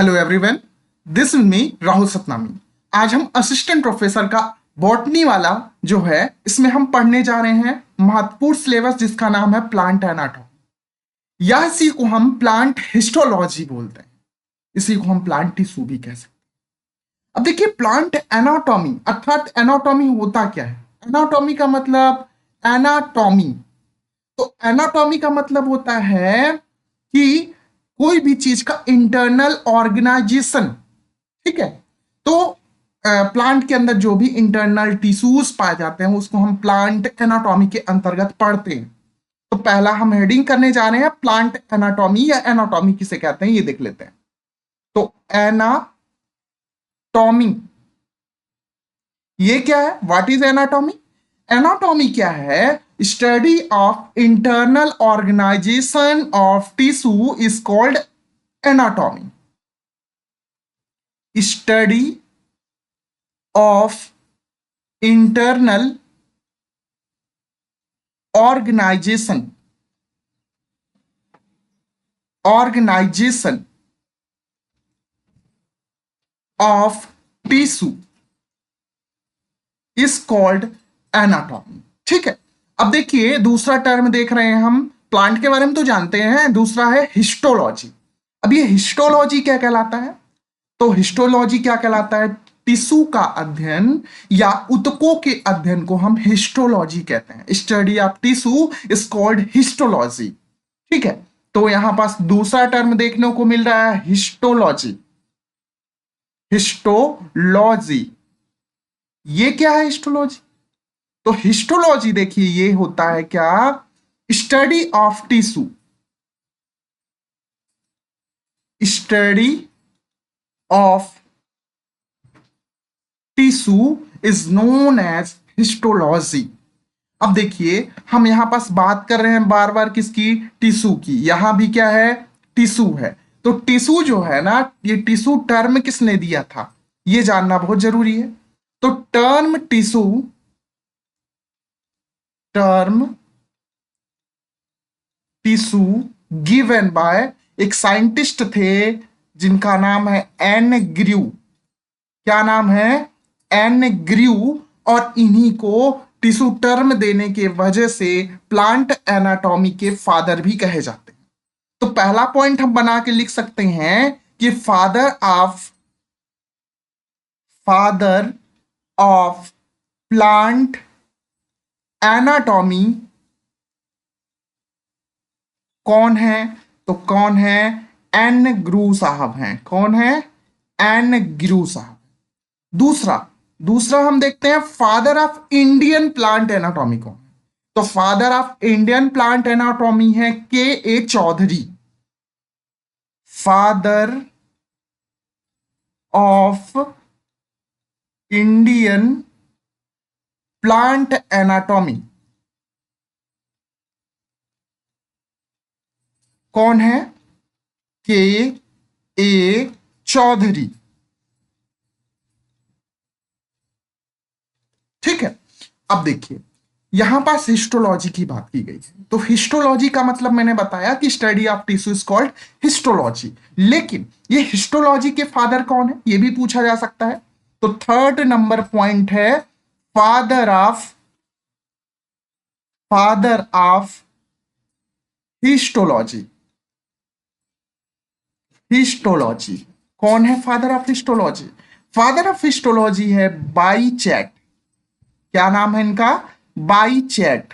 Hello everyone, this is me Rahul Satnami. आज हम assistant professor का बॉटनी वाला जो है इसमें हम पढ़ने जा रहे हैं महत्वपूर्ण सिलेबस जिसका नाम है प्लांट एनाटॉमी, या इसी को हम प्लांट हिस्टोलॉजी बोलते हैं। इसी को हम प्लांट टिश्यू भी कह सकते हैं। अब देखिए, प्लांट एनाटॉमी अर्थात एनाटॉमी होता क्या है। एनाटॉमी का मतलब एनाटॉमी, तो एनाटॉमी का मतलब होता है कि कोई भी चीज का इंटरनल ऑर्गेनाइजेशन। ठीक है, तो प्लांट के अंदर जो भी इंटरनल टिश्यूज पाए जाते हैं उसको हम प्लांट एनाटॉमी के अंतर्गत पढ़ते हैं। तो पहला हम हेडिंग करने जा रहे हैं प्लांट एनाटॉमी, या एनाटॉमी किसे कहते हैं ये देख लेते हैं। तो एनाटॉमी ये क्या है, व्हाट इज एनाटॉमी। एनाटॉमी क्या है, study of internal organisation of tissue is called anatomy. Study of internal organisation of tissue is called anatomy. ठीक है, अब देखिए दूसरा टर्म देख रहे हैं हम। प्लांट के बारे में तो जानते हैं, दूसरा है हिस्टोलॉजी। अब ये हिस्टोलॉजी क्या कहलाता है, तो हिस्टोलॉजी क्या कहलाता है, टिश्यू का अध्ययन या ऊतकों के अध्ययन को हम हिस्टोलॉजी कहते हैं। Study of tissue is called histology. ठीक है, तो यहां पास दूसरा टर्म देखने को मिल रहा है हिस्टोलॉजी। हिस्टोलॉजी ये क्या है हिस्टोलॉजी, तो हिस्टोलॉजी देखिए ये होता है क्या, study of tissue. Study of tissue is known as histology. अब देखिए हम यहां पास बात कर रहे हैं बार बार किसकी, टिश्यू की। यहां भी क्या है, टिश्यू है। तो टिश्यू जो है ना, ये टिश्यू टर्म किसने दिया था ये जानना बहुत जरूरी है। तो टर्म टिश्यू गिवन बाय एक साइंटिस्ट थे जिनका नाम है एन ग्रू। क्या नाम है, एन ग्रू। और इन्हीं को टिश्यू टर्म देने के वजह से प्लांट एनाटॉमी के फादर भी कहे जाते हैं। तो पहला पॉइंट हम बना के लिख सकते हैं कि फादर ऑफ प्लांट एनाटॉमी कौन है, तो कौन है, एन ग्रू साहब हैं। कौन है, एन ग्रू साहब। दूसरा हम देखते हैं father of Indian plant anatomy कौन है, तो father of Indian plant anatomy है K A Chowdhury. Father of Indian plant anatomy कौन है, के ए चौधरी। ठीक है, अब देखिए यहां पास हिस्टोलॉजी की बात की गई है। तो हिस्टोलॉजी का मतलब मैंने बताया कि study of tissue is called histology. लेकिन ये हिस्टोलॉजी के फादर कौन है ये भी पूछा जा सकता है। तो थर्ड नंबर पॉइंट है फादर ऑफ हिस्टोलॉजी। कौन है father of histology, father of histology है बाइचैट। क्या नाम है इनका, बाइचैट।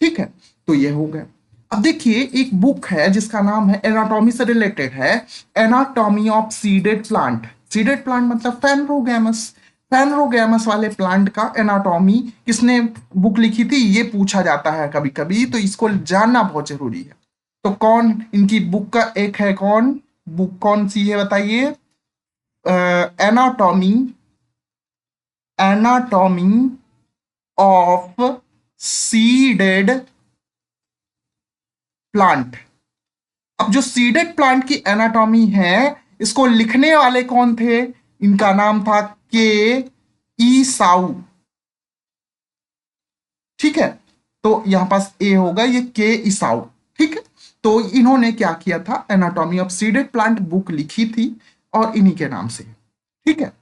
ठीक है, तो ये हो गया। अब देखिए एक बुक है जिसका नाम है, एनाटॉमी से रिलेटेड है, anatomy of seeded plant. Seeded plant मतलब फैनरोगैमस वाले प्लांट का एनाटॉमी किसने बुक लिखी थी ये पूछा जाता है कभी कभी, तो इसको जानना बहुत जरूरी है। तो कौन इनकी बुक का एक है, बुक कौन सी है बताइए, एनाटॉमी ऑफ सीडेड प्लांट। अब जो सीडेड प्लांट की एनाटॉमी है इसको लिखने वाले कौन थे, इनका नाम था के ई साउ। ठीक है, तो यहां पास ए होगा, ये के ईसाउ। ठीक है, तो इन्होंने क्या किया था, anatomy of seeded plant book लिखी थी और इन्हीं के नाम से। ठीक है,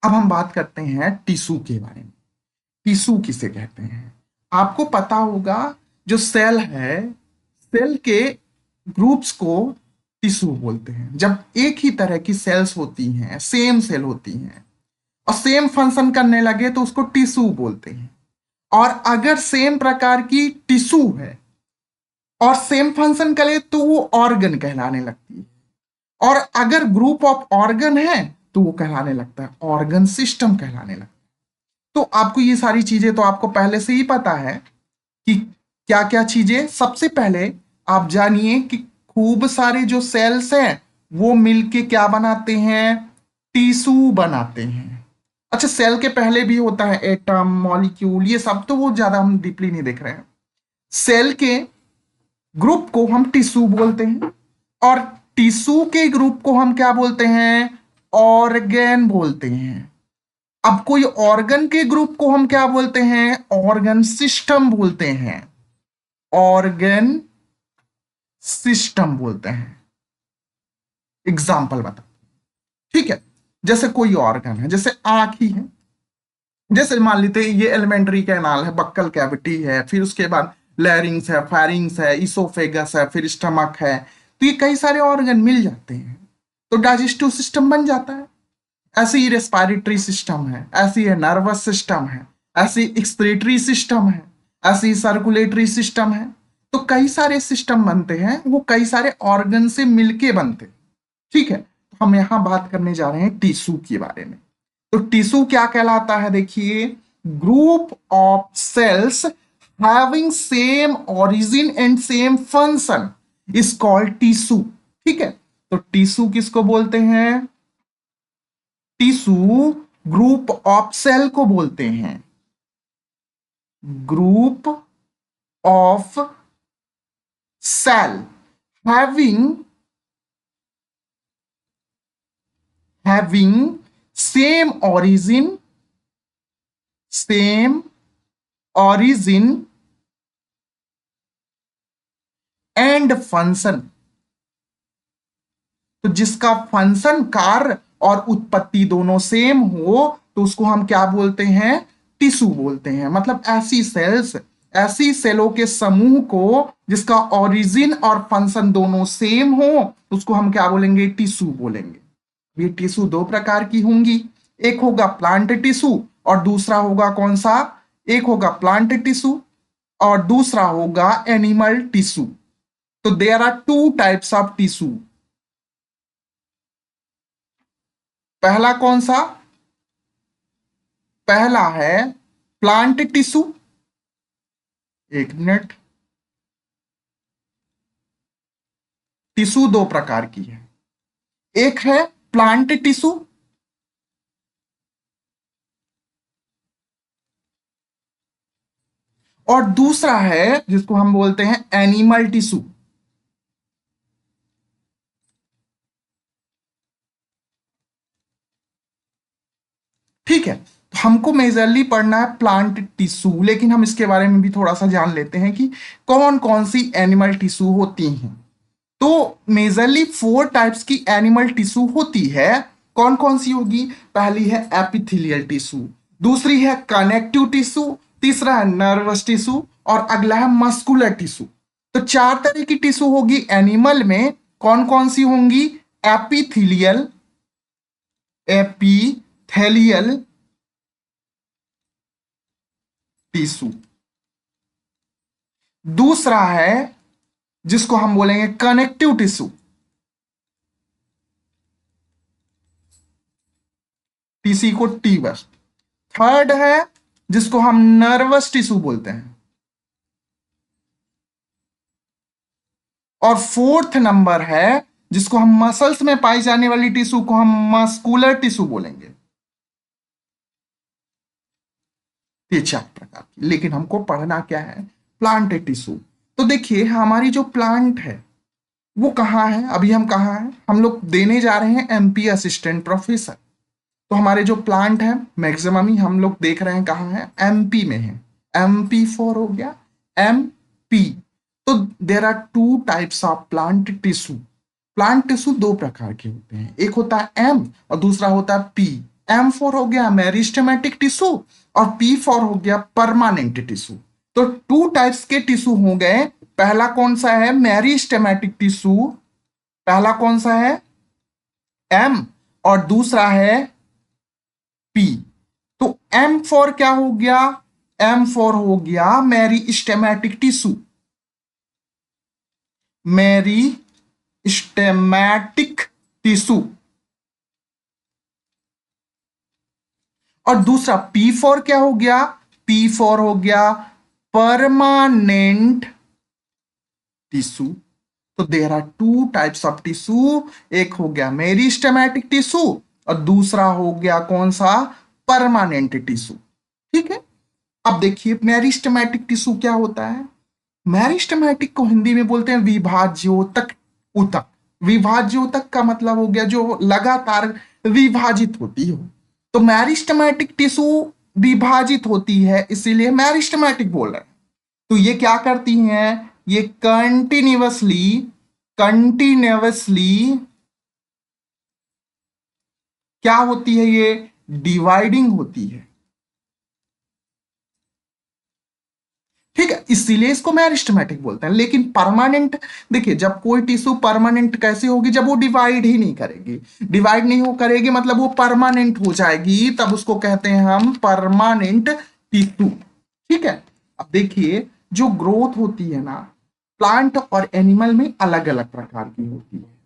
अब हम बात करते हैं टिश्यू के बारे में। टिश्यू किसे कहते हैं? आपको पता होगा, जो सेल है, सेल के ग्रुप्स को टिश्यू बोलते हैं। जब एक ही तरह की सेल्स होती हैं, सेम सेल होती हैं और सेम फंक्शन करने लगे तो उसको टिश्यू बोलते हैं। और अगर सेम प्रकार की टिश्यू है और सेम फंक्शन करे तो वो ऑर्गन कहलाने लगती है। और अगर ग्रुप ऑफ ऑर्गन है तो वो कहलाने लगता है ऑर्गन सिस्टम कहलाने लगता है। तो आपको ये सारी चीजें तो आपको पहले से ही पता है कि क्या क्या चीजें। सबसे पहले आप जानिए कि खूब सारे जो सेल्स हैं वो मिलके क्या बनाते हैं, टिश्यू बनाते हैं। अच्छा, सेल के पहले भी होता है एटम, मॉलिक्यूल, ये सब तो वो ज्यादा हम डीपली नहीं देख रहे हैं। सेल के ग्रुप को हम टिश्यू बोलते हैं और टिश्यू के ग्रुप को हम क्या बोलते हैं, ऑर्गन बोलते हैं। अब कोई ऑर्गन के ग्रुप को हम क्या बोलते हैं, ऑर्गन सिस्टम बोलते हैं। ऑर्गन सिस्टम बोलते हैं। एग्जाम्पल बता। ठीक है, जैसे कोई ऑर्गन है, जैसे आंख ही है, जैसे मान लेते हैं ये एलिमेंट्री कैनाल है, बक्कल कैविटी है, फिर उसके बाद लैरिंग्स है, फेरिंग्स है, इसोफेगस है, फिर स्टमक है। तो ये कई सारे ऑर्गन मिल जाते हैं तो डाइजेस्टिव सिस्टम बन जाता है। ऐसे ही रेस्पिरेटरी सिस्टम है, ऐसी है नर्वस सिस्टम है, ऐसी एक्सक्रीटरी सिस्टम है, ऐसी सर्कुलेटरी सिस्टम है। तो कई सारे सिस्टम बनते हैं, वो कई सारे ऑर्गन से मिलके बनते हैं। ठीक है, तो हम यहां बात करने जा रहे हैं टिश्यू के बारे में। तो टिश्यू क्या कहलाता है, देखिए, group of sales having same origin and same function is called tissue. ठीक है, तो टिश्यू किसको बोलते हैं, टिश्यू ग्रुप ऑफ सेल को बोलते हैं। Group of cell having same origin and function। तो जिसका फंक्शन, कार्य और उत्पत्ति दोनों सेम हो तो उसको हम क्या बोलते हैं, टिश्यू बोलते हैं। मतलब ऐसी सेल्स, ऐसी सेलों के समूह को जिसका ओरिजिन और फंक्शन दोनों सेम हो उसको हम क्या बोलेंगे, टिश्यू बोलेंगे। ये टिश्यू दो प्रकार की होंगी, एक होगा प्लांट टिश्यू और दूसरा होगा कौन सा, एक होगा प्लांट टिश्यू और दूसरा होगा एनिमल टिश्यू। तो there are two types of tissue. पहला कौन सा, पहला है प्लांट टिश्यू। एक मिनट, टिश्यू दो प्रकार की है, एक है प्लांट टिश्यू और दूसरा है जिसको हम बोलते हैं एनिमल टिश्यू। ठीक है, तो हमको मेजरली पढ़ना है प्लांट टिश्यू, लेकिन हम इसके बारे में भी थोड़ा सा जान लेते हैं कि कौन कौन सी एनिमल टिश्यू होती हैं। तो मेजरली 4 टाइप्स की एनिमल टिश्यू होती है। कौन कौन सी होगी, पहली है एपिथेलियल टिश्यू, दूसरी है कनेक्टिव टिश्यू, तीसरा है नर्वस टिश्यू और अगला है मस्कुलर टिश्यू। तो 4 तरह की टिश्यू होगी एनिमल में। कौन कौन सी होंगी, एपिथेलियल, एपिथेलियल टिश्यू, दूसरा है जिसको हम बोलेंगे कनेक्टिव टिश्यू, टीसी को टी बस। थर्ड है जिसको हम नर्वस टिश्यू बोलते हैं और फोर्थ नंबर है जिसको हम मसल्स में पाई जाने वाली टिश्यू को हम मस्कुलर टिश्यू बोलेंगे। ये 4 प्रकार की, लेकिन हमको पढ़ना क्या है, प्लांट टिश्यू। तो देखिए हमारी जो प्लांट है वो कहाँ है, अभी हम कहाँ हैं, हम लोग देने जा रहे हैं एमपी असिस्टेंट प्रोफेसर। तो हमारे जो प्लांट है मैक्सिमम ही हम लोग देख रहे हैं कहाँ है, एमपी में है। एमपी 4 हो गया, एमपी। तो there are two types of plant tissue. Plant tissue दो प्रकार के होते हैं, एक होता है एम और दूसरा होता है पी। एम फॉर हो गया मेरिस्टेमेटिक टिश्यू और पी फॉर हो गया परमानेंट टिश्यू। तो टू टाइप्स के टिश्यू हो गए। पहला कौन सा है मेरिस्टेमेटिक टिश्यू, पहला कौन सा है एम और दूसरा है पी। तो एम फॉर क्या हो गया, एम फॉर हो गया मेरिस्टेमेटिक टिश्यू, मेरिस्टेमेटिक टिश्यू। और दूसरा पी फॉर क्या हो गया, पी फॉर हो गया परमानेंट टिश्यू। तो there are two types of tissue, एक हो गया मेरिस्टेमेटिक टिश्यू और दूसरा हो गया कौन सा परमानेंट टिश्यू। ठीक है, अब देखिए मेरिस्टेमेटिक टिश्यू क्या होता है। मेरिस्टेमेटिक को हिंदी में बोलते हैं विभाज्योतक ऊतक। विभाज्योतक का मतलब हो गया जो लगातार विभाजित होती हो। तो मेरिस्टेमेटिक टिश्यू विभाजित होती है इसीलिए मेरिस्टेमेटिक बोल रहे हैं। तो ये क्या करती हैं, ये कंटिन्यूअसली कंटिन्यूअसली क्या होती है, ये डिवाइडिंग होती है। ठीक है, इसीलिए इसको मेरिस्टेमेटिक बोलते हैं। लेकिन परमानेंट, देखिए जब कोई टिश्यू परमानेंट कैसे होगी, जब वो डिवाइड ही नहीं करेगी। डिवाइड नहीं हो करेगी मतलब वो परमानेंट हो जाएगी, तब उसको कहते हैं हम परमानेंट टिश्यू। ठीक है, अब देखिए जो ग्रोथ होती है ना प्लांट और एनिमल में अलग अलग प्रकार की होती है।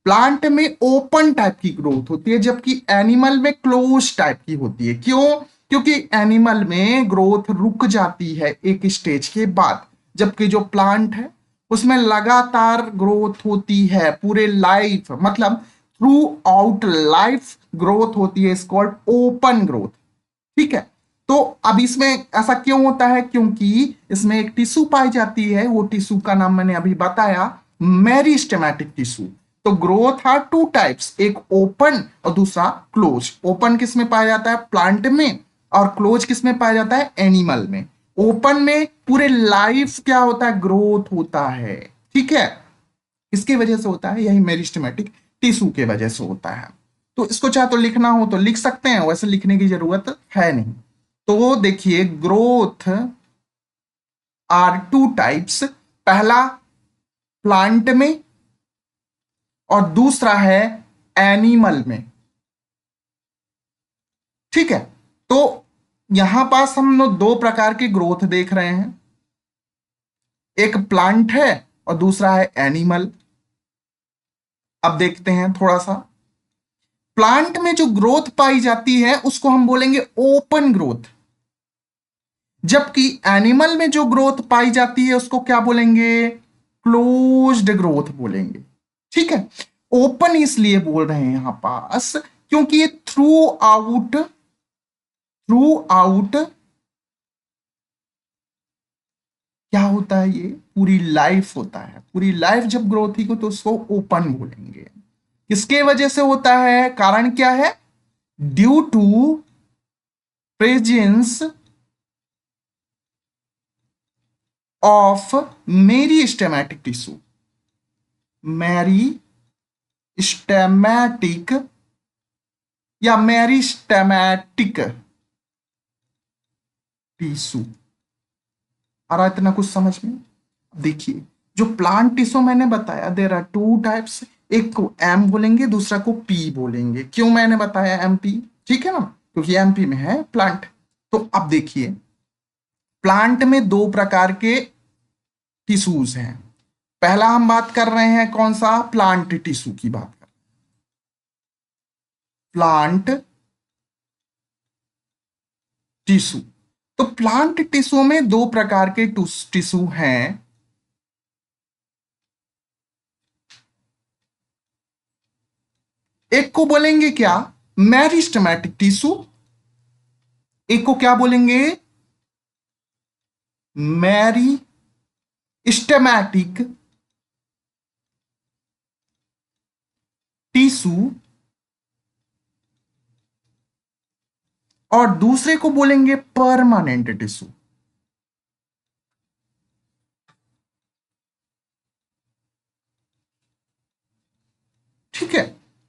प्लांट में ओपन टाइप की ग्रोथ होती है जबकि एनिमल में क्लोज टाइप की होती है। क्यों, क्योंकि एनिमल में ग्रोथ रुक जाती है एक स्टेज के बाद, जबकि जो प्लांट है उसमें लगातार ग्रोथ होती है पूरे लाइफ, मतलब थ्रू आउट लाइफ ग्रोथ होती है, इस कॉल्ड ओपन ग्रोथ। ठीक है, तो अब इसमें ऐसा क्यों होता है, क्योंकि इसमें एक टिश्यू पाई जाती है, वो टिश्यू का नाम मैंने अभी बताया मेरिस्टेमेटिक टिश्यू। तो ग्रोथ आर टू टाइप्स, एक ओपन और दूसरा क्लोज। ओपन किस में पाया जाता है, प्लांट में, और क्लोज किस में पाया जाता है, एनिमल में। ओपन में पूरे लाइफ क्या होता है, ग्रोथ होता है। ठीक है, इसकी वजह से होता है, यही मेरिस्टेमेटिक टिश्यू के वजह से होता है। तो इसको चाहे तो लिखना हो तो लिख सकते हैं, वैसे लिखने की जरूरत है नहीं। तो देखिए ग्रोथ आर टू टाइप्स, पहला प्लांट में और दूसरा है एनिमल में। ठीक है, तो यहां पास हम लोग दो प्रकार की ग्रोथ देख रहे हैं, एक प्लांट है और दूसरा है एनिमल। अब देखते हैं थोड़ा सा, प्लांट में जो ग्रोथ पाई जाती है उसको हम बोलेंगे ओपन ग्रोथ, जबकि एनिमल में जो ग्रोथ पाई जाती है उसको क्या बोलेंगे, क्लोज्ड ग्रोथ बोलेंगे। ठीक है, ओपन इसलिए बोल रहे हैं यहां पास क्योंकि ये थ्रू आउट क्या होता है, ये पूरी लाइफ होता है। पूरी लाइफ जब ग्रोथ ही को तो उसको ओपन बोलेंगे। किसके वजह से होता है, कारण क्या है, due to presence of meristematic tissue. Meristematic या मेरिस्टेमेटिक टिश्यू। आ रहा है इतना कुछ समझ में। देखिए जो प्लांट टिश्यू मैंने बताया देर आर टू टाइप्स, एक को एम बोलेंगे दूसरा को पी बोलेंगे। क्यों मैंने बताया एम पी, ठीक है ना, क्योंकि एमपी में है प्लांट। तो अब देखिए प्लांट में दो प्रकार के टिश्यूज हैं। पहला हम बात कर रहे हैं कौन सा, प्लांट टिश्यू की बात कर, प्लांट टिश्यू। तो प्लांट टिश्यू में दो प्रकार के टिश्यू हैं, एक को बोलेंगे क्या, मेरिस्टेमेटिक टिश्यू, एक को क्या बोलेंगे, मेरिस्टेमेटिक टिश्यू, और दूसरे को बोलेंगे परमानेंट टिश्यू।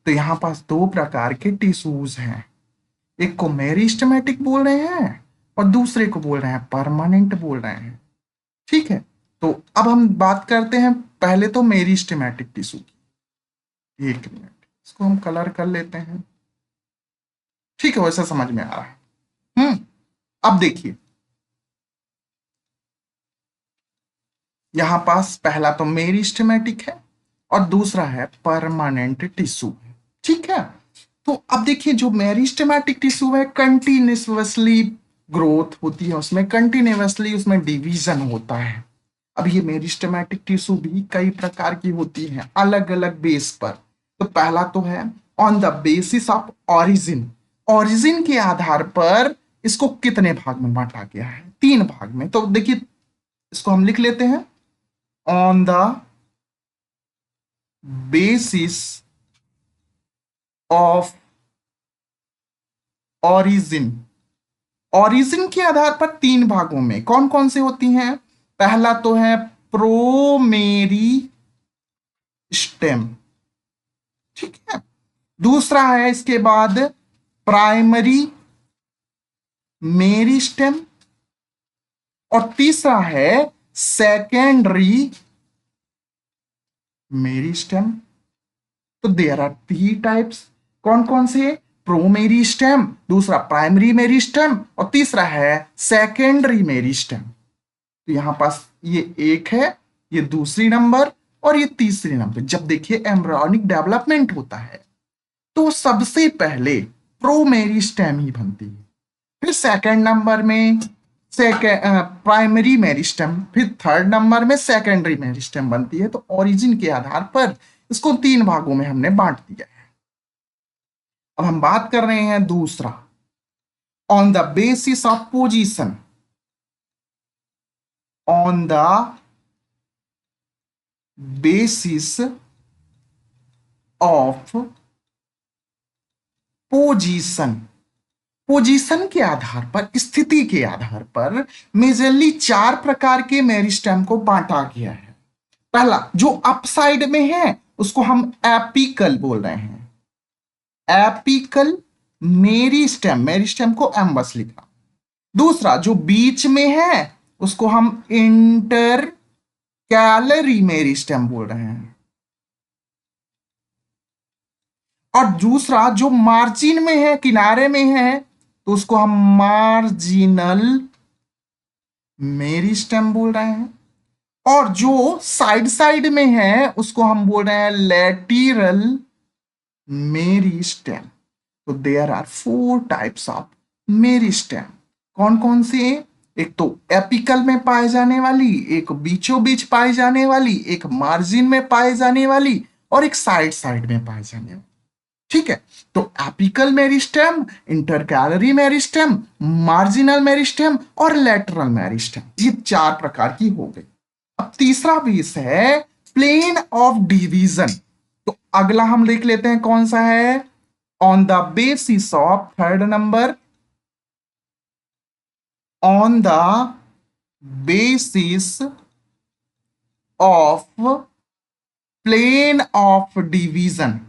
तो यहां पास दो प्रकार के टिश्यूज हैं, एक को मेरिस्टेमेटिक बोल रहे हैं और दूसरे को बोल रहे हैं परमानेंट बोल रहे हैं। ठीक है, तो अब हम बात करते हैं पहले तो मेरिस्टेमेटिक टिश्यू की। एक मिनट, इसको हम कलर कर लेते हैं। ठीक है, वैसा समझ में आ रहा है। अब देखिए, यहां पास पहला तो मेरिस्टेमेटिक है और दूसरा है परमानेंट टिश्यू है। ठीक है, तो अब देखिए, जो मेरिस्टेमेटिक टिश्यू है कंटिन्यूसली ग्रोथ होती है, उसमें कंटिन्यूसली उसमें डिवीजन होता है। अब ये मेरिस्टेमेटिक टिश्यू भी कई प्रकार की होती है, अलग अलग बेस पर। तो पहला तो है on the basis of origin, origin के आधार पर इसको कितने भाग में बांटा गया है? 3 भाग में। तो देखिए, इसको हम लिख लेते हैं, on the basis of origin, origin के आधार पर 3 भागों में कौन कौन से होती हैं? पहला तो है प्रोमेरी स्टेम, ठीक है। दूसरा है इसके बाद प्राइमरी मेरिस्टेम और तीसरा है सेकेंडरी मेरिस्टेम। तो देयर आर 3 टाइप्स। कौन कौन से? प्रोमेरिस्टेम, दूसरा प्राइमरी मेरिस्टेम और तीसरा है सेकेंडरी मेरिस्टेम। तो यहां पास ये एक है, ये दूसरी नंबर और ये तीसरी नंबर। जब देखिए एम्ब्रियोनिक डेवलपमेंट होता है तो सबसे पहले प्रोमेरिस्टेम ही बनती है, फिर सेकंड नंबर में प्राइमरी मेरिस्टेम, फिर थर्ड नंबर में सेकेंडरी मेरिस्टेम बनती है। तो ओरिजिन के आधार पर इसको 3 भागों में हमने बांट दिया है। अब हम बात कर रहे हैं दूसरा, on the basis of position, on the basis of position, position के आधार पर, स्थिति के आधार पर मेजरली 4 प्रकार के मेरिस्टेम को बांटा गया है। पहला जो अपसाइड में है उसको हम एपिकल बोल रहे हैं, एपिकल मेरिस्टेम, मेरिस्टेम को एम बस लिखा। दूसरा जो बीच में है उसको हम इंटर कैलरी मेरिस्टेम बोल रहे हैं, और दूसरा जो मार्जिन में है, किनारे में है, तो उसको हम मार्जिनल मेरिस्टेम बोल रहे हैं, और जो साइड साइड में है उसको हम बोल रहे हैं लैटेरल मेरिस्टेम। तो there are 4 types of meristem. कौन कौन से? एक तो एपिकल में पाए जाने वाली, एक बीचों बीच पाई जाने वाली, एक मार्जिन में पाए जाने वाली और एक साइड साइड में पाए जाने वाली। ठीक है, तो apical meristem, intercalary meristem, marginal meristem और लैटरल मेरिस्टेम, ये 4 प्रकार की हो गई। अब तीसरा बेस है प्लेन ऑफ डिवीजन। तो अगला हम लिख लेते हैं, कौन सा है? On the basis of, third number, on the basis of plane of division.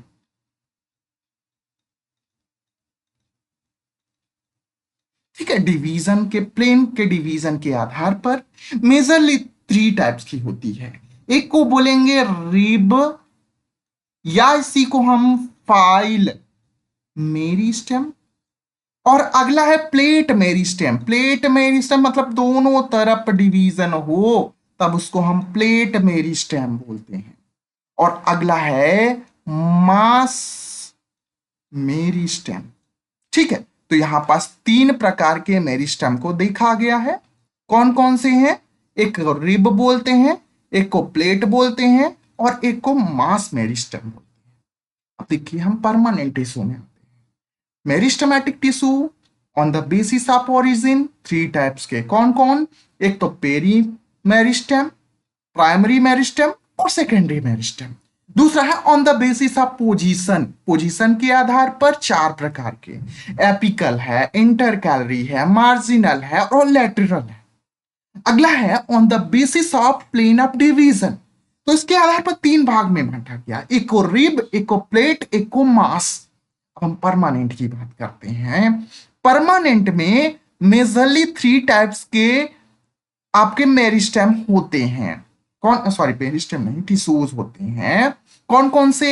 ठीक है, डिवीजन के, प्लेन के डिवीजन के आधार पर मेजरली 3 टाइप्स की होती है। एक को बोलेंगे रिब, या इसी को हम फाइल मेरिस्टेम, और अगला है प्लेट मेरिस्टेम। प्लेट मेरिस्टेम मतलब दोनों तरफ डिवीजन हो तब उसको हम प्लेट मेरिस्टेम बोलते हैं। और अगला है मास मेरिस्टेम। ठीक है, तो यहां पास 3 प्रकार के मेरिस्टेम को देखा गया है। कौन कौन से हैं? एक रिब बोलते हैं, एक को प्लेट बोलते हैं और एक को मास मेरिस्टेम बोलते हैं। अब देखिए, हम परमानेंट टिश्यू में आते हैं। Meristematic tissue on the basis of origin, 3 types के। कौन कौन? एक तो पेरी मेरिस्टेम, प्राइमरी मेरिस्टेम और सेकेंडरी मेरिस्टेम। दूसरा है on the basis of position, position के आधार पर 4 प्रकार के, एपिकल है, इंटरकैलरी है, मार्जिनल है और लैटरल है। अगला है on the basis of plane of division. तो इसके आधार पर तीन भाग में बांटा गया, एक को रिब, एक को प्लेट, एक को मास। अब हम परमानेंट की बात करते हैं। परमानेंट में मेजरली थ्री टाइप्स के आपके मेरिस्टेम होते हैं। कौन, सॉरी मेरिस्टेम नहीं, टिश्यूज होते हैं। कौन कौन से?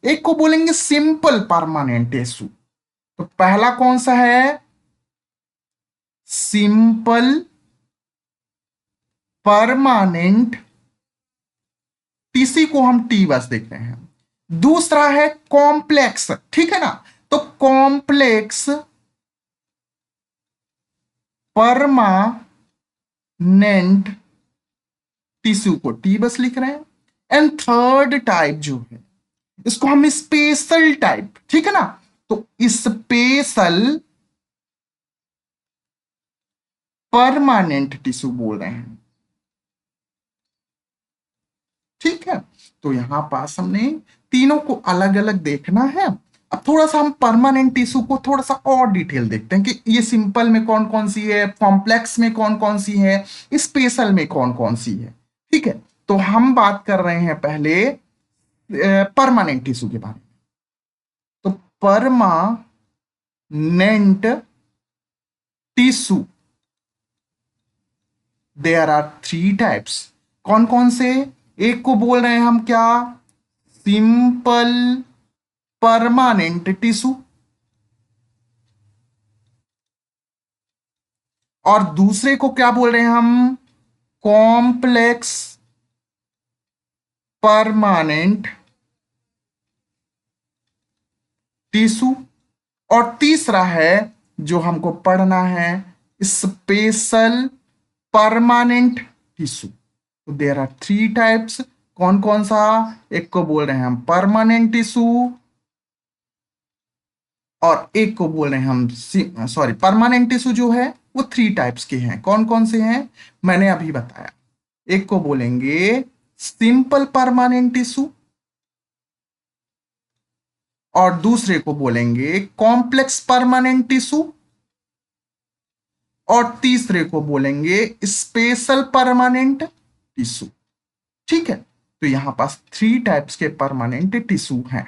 एक को बोलेंगे सिंपल परमानेंट टिश्यू। तो पहला कौन सा है? सिंपल परमानेंट, टीसी को हम टी बस देख रहे हैं। दूसरा है कॉम्प्लेक्स, ठीक है ना? तो कॉम्प्लेक्स परमानेंट टिश्यू को टी बस लिख रहे हैं। एंड थर्ड टाइप जो है इसको हम स्पेशल टाइप, ठीक है ना? तो स्पेशल परमानेंट टिश्यू बोल रहे हैं, ठीक है? तो यहां पास हमने तीनों को अलग अलग देखना है। अब थोड़ा सा हम परमानेंट टिश्यू को थोड़ा सा और डिटेल देखते हैं कि ये सिंपल में कौन कौन सी है, कॉम्प्लेक्स में कौन कौन सी है, स्पेशल में कौन कौन सी है, ठीक है? तो हम बात कर रहे हैं पहले परमानेंट टिश्यू के बारे में। तो permanent tissue, there are three types. कौन कौन से? एक को बोल रहे हैं हम क्या? Simple permanent tissue. और दूसरे को क्या बोल रहे हैं हम? Complex permanent tissue. और तीसरा है जो हमको पढ़ना है, स्पेशल परमानेंट टिश्यू। तो देयर आर थ्री टाइप्स। कौन कौन सा? एक को बोल रहे हैं हम परमानेंट टिश्यू, और एक को बोल रहे हैं हम, सॉरी, परमानेंट टिश्यू जो है वो थ्री टाइप्स के हैं। कौन कौन से हैं मैंने अभी बताया। एक को बोलेंगे सिंपल परमानेंट टिश्यू, और दूसरे को बोलेंगे कॉम्प्लेक्स परमानेंट टिश्यू, और तीसरे को बोलेंगे स्पेशल परमानेंट टिश्यू, ठीक है? तो यहां पास थ्री टाइप्स के परमानेंट टिश्यू हैं।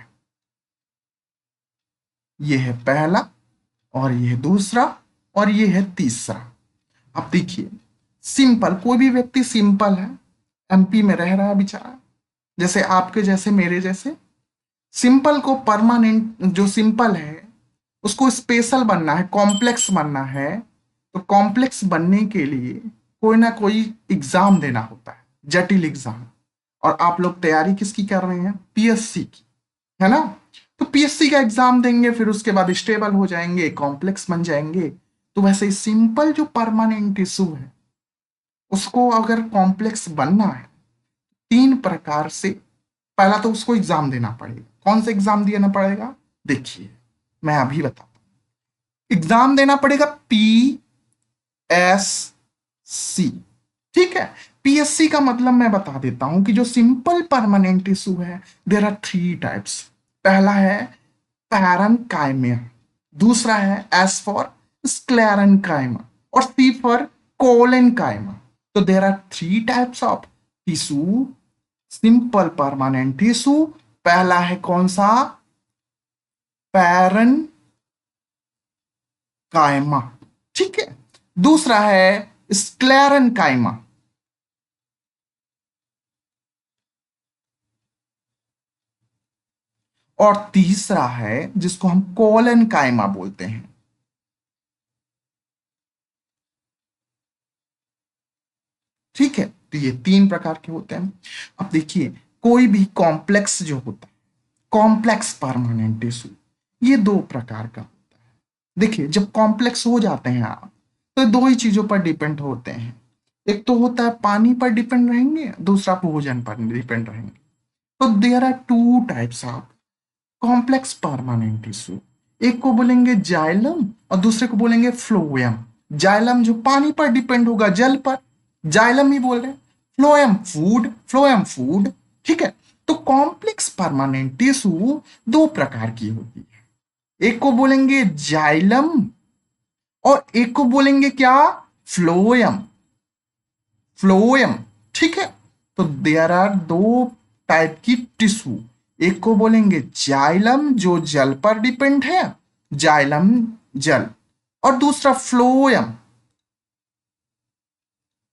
ये है पहला, और ये है दूसरा, और ये है तीसरा। अब देखिए, सिंपल, कोई भी व्यक्ति सिंपल है, एमपी में रह रहा है बेचारा, जैसे आपके जैसे मेरे जैसे, सिंपल को परमानेंट, जो सिंपल है उसको स्पेशल बनना है, कॉम्प्लेक्स बनना है। तो कॉम्प्लेक्स बनने के लिए कोई ना कोई एग्जाम देना होता है, जटिल एग्जाम। और आप लोग तैयारी किसकी कर रहे हैं? पीएससी की, है ना? तो पीएससी का एग्जाम देंगे, फिर उसके बाद स्टेबल हो जाएंगे, कॉम्प्लेक्स बन जाएंगे। तो वैसे ही सिंपल जो परमानेंट टिश्यू है उसको अगर कॉम्प्लेक्स बनना है, तीन प्रकार से, पहला तो उसको एग्जाम देना पड़ेगा। कौन सा एग्जाम देना पड़ेगा? देखिए मैं अभी बताता हूं। एग्जाम देना पड़ेगा पीएससी, ठीक है? पीएससी का मतलब मैं बता देता हूं कि जो सिंपल परमानेंट टिश्यू है, देयर आर थ्री टाइप्स। पहला है पैरेन्काइमा, दूसरा है एस फॉर स्क्लेरेन्काइमा, और सी फॉर कोलेन्काइमा। तो there are three types of tissue, simple permanent tissue. पहला है कौन सा? पैरेन्काइमा, ठीक है? दूसरा है स्क्लेरेन्काइमा, और तीसरा है जिसको हम कोलेन्काइमा बोलते हैं, ठीक है? तो ये तीन प्रकार के होते हैं। अब देखिए, कोई भी कॉम्प्लेक्स जो होता है, कॉम्प्लेक्स परमानेंट टिश्यू, ये दो प्रकार का होता है। देखिए, जब कॉम्प्लेक्स हो जाते हैं आप, तो दो ही चीजों पर डिपेंड होते हैं। एक तो होता है पानी पर डिपेंड रहेंगे, दूसरा भोजन पर डिपेंड रहेंगे। तो there are two types of complex permanent tissue. एक को बोलेंगे जाइलम, और दूसरे को बोलेंगे फ्लोएम। जाइलम जो पानी पर डिपेंड होगा, जल पर, जाइलम ही बोल रहे हैं। फ्लोएम फूड, फ्लोएम फूड, ठीक है? तो कॉम्प्लेक्स परमानेंट टिश्यू दो प्रकार की होती है। एक को बोलेंगे जाइलम, और एक को बोलेंगे क्या? फ्लोएम, फ्लोएम, ठीक है? तो देयर आर दो टाइप की टिश्यू। एक को बोलेंगे जाइलम जो जल पर डिपेंड है, जाइलम जल, और दूसरा फ्लोएम।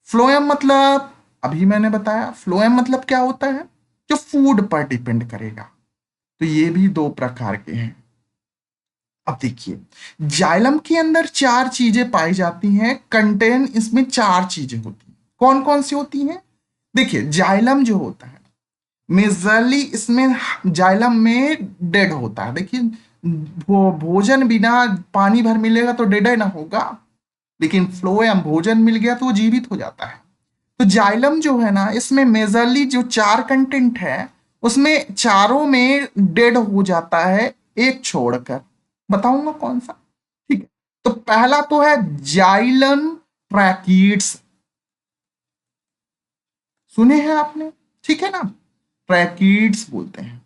फ्लोएम मतलब अभी मैंने बताया, फ्लोएम मतलब क्या होता है, जो फूड पर डिपेंड करेगा। तो ये भी दो प्रकार के हैं। अब देखिए, जाइलम के अंदर चार चीजें पाई जाती हैं, कंटेन इसमें चार चीजें होती हैं। कौन कौन सी होती हैं? देखिए, जाइलम जो होता है मेजरली इसमें, जाइलम में डेड होता है। देखिए, वो भोजन बिना पानी भर मिलेगा तो डेड है ना होगा, लेकिन फ्लोएम भोजन मिल गया तो वो जीवित हो जाता है। तो जाइलम जो है ना, इसमें मेजरली जो चार कंटेंट है उसमें चारों में डेड हो जाता है, एक छोड़कर। बताऊंगा कौन सा। ठीक है, तो पहला तो है जाइलम ट्रैकीड्स, सुने हैं आपने? ठीक है ना, ट्रैकीड्स बोलते हैं।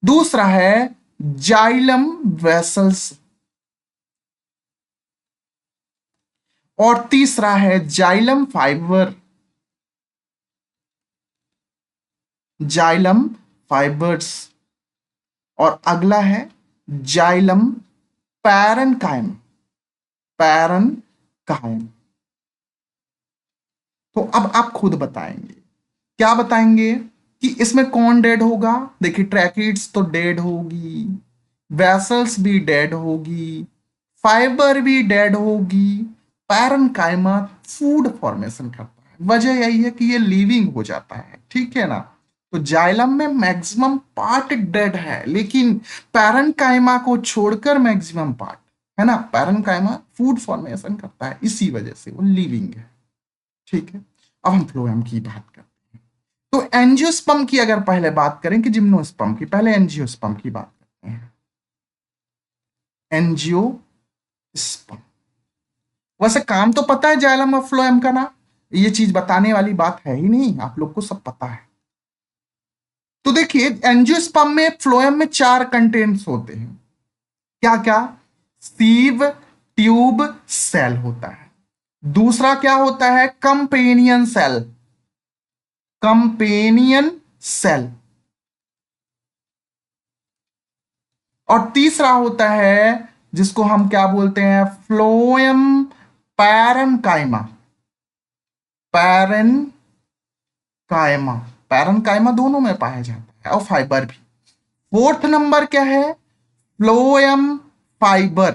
दूसरा है जाइलम वेसल्स, और तीसरा है जाइलम फाइबर, जाइलम फाइबर्स, और अगला है जाइलम पैरेन्काइम, पैरेन्काइम। तो अब आप खुद बताएंगे, क्या बताएंगे कि इसमें कौन डेड होगा? देखिए, ट्रैकिड्स तो डेड होगी, वेसल्स भी डेड होगी, फाइबर भी डेड होगी, पैरेन्काइमा फूड फॉर्मेशन करता है। वजह यही है कि ये लिविंग हो जाता है, ठीक है ना। तो जाइलम में मैक्सिमम पार्ट डेड है, लेकिन पैरेन्काइमा को छोड़कर मैक्सिमम पार्ट, है ना, पैरेन्काइमा फूड फॉर्मेशन करता है, इसी वजह से वो लिविंग है। ठीक है, अब हम फ्लोएम की बात करते हैं। तो एंजियोस्पर्म की अगर पहले बात करें कि जिम्नोस्पर्म की, पहले एंजियोस्पर्म की बात करते हैं। एंजियोस्पर्म, वैसे काम तो पता है जाइलम और फ्लोएम का ना, ये चीज बताने वाली बात है ही नहीं, आप लोग को सब पता है। तो देखिए, एंजियोस्पर्म में फ्लोएम में चार कंटेंट्स होते हैं। क्या क्या? सीव ट्यूब सेल होता है। दूसरा क्या होता है? Companion cell, companion cell. और तीसरा होता है जिसको हम क्या बोलते हैं? फ्लोएम पैरेन्काइमा, पैरेन्काइमा, पैरेन्काइमा दोनों में पाया जाता है, और फाइबर भी। फोर्थ नंबर क्या है? Phloem fibre,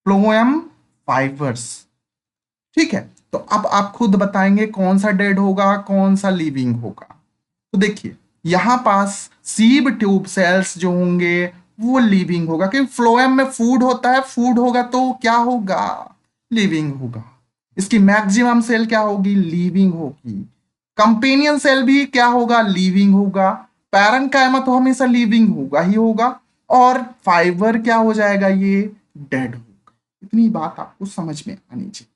phloem fibres. ठीक है, तो अब आप खुद बताएंगे कौन सा डेड होगा, कौन सा लिविंग होगा। तो देखिए, यहां पास सीब ट्यूब सेल्स जो होंगे वो लिविंग होगा, क्योंकि फ्लोएम में फूड होता है, फूड होगा तो क्या होगा? लिविंग होगा। इसकी मैक्सिमम सेल क्या होगी? लिविंग होगी। कंपेनियन सेल भी क्या होगा? लिविंग होगा। पैरेन्काइमा तो हमेशा लिविंग होगा ही होगा, और फाइबर क्या हो जाएगा? ये डेड होगा। इतनी बात आपको समझ में आनी चाहिए।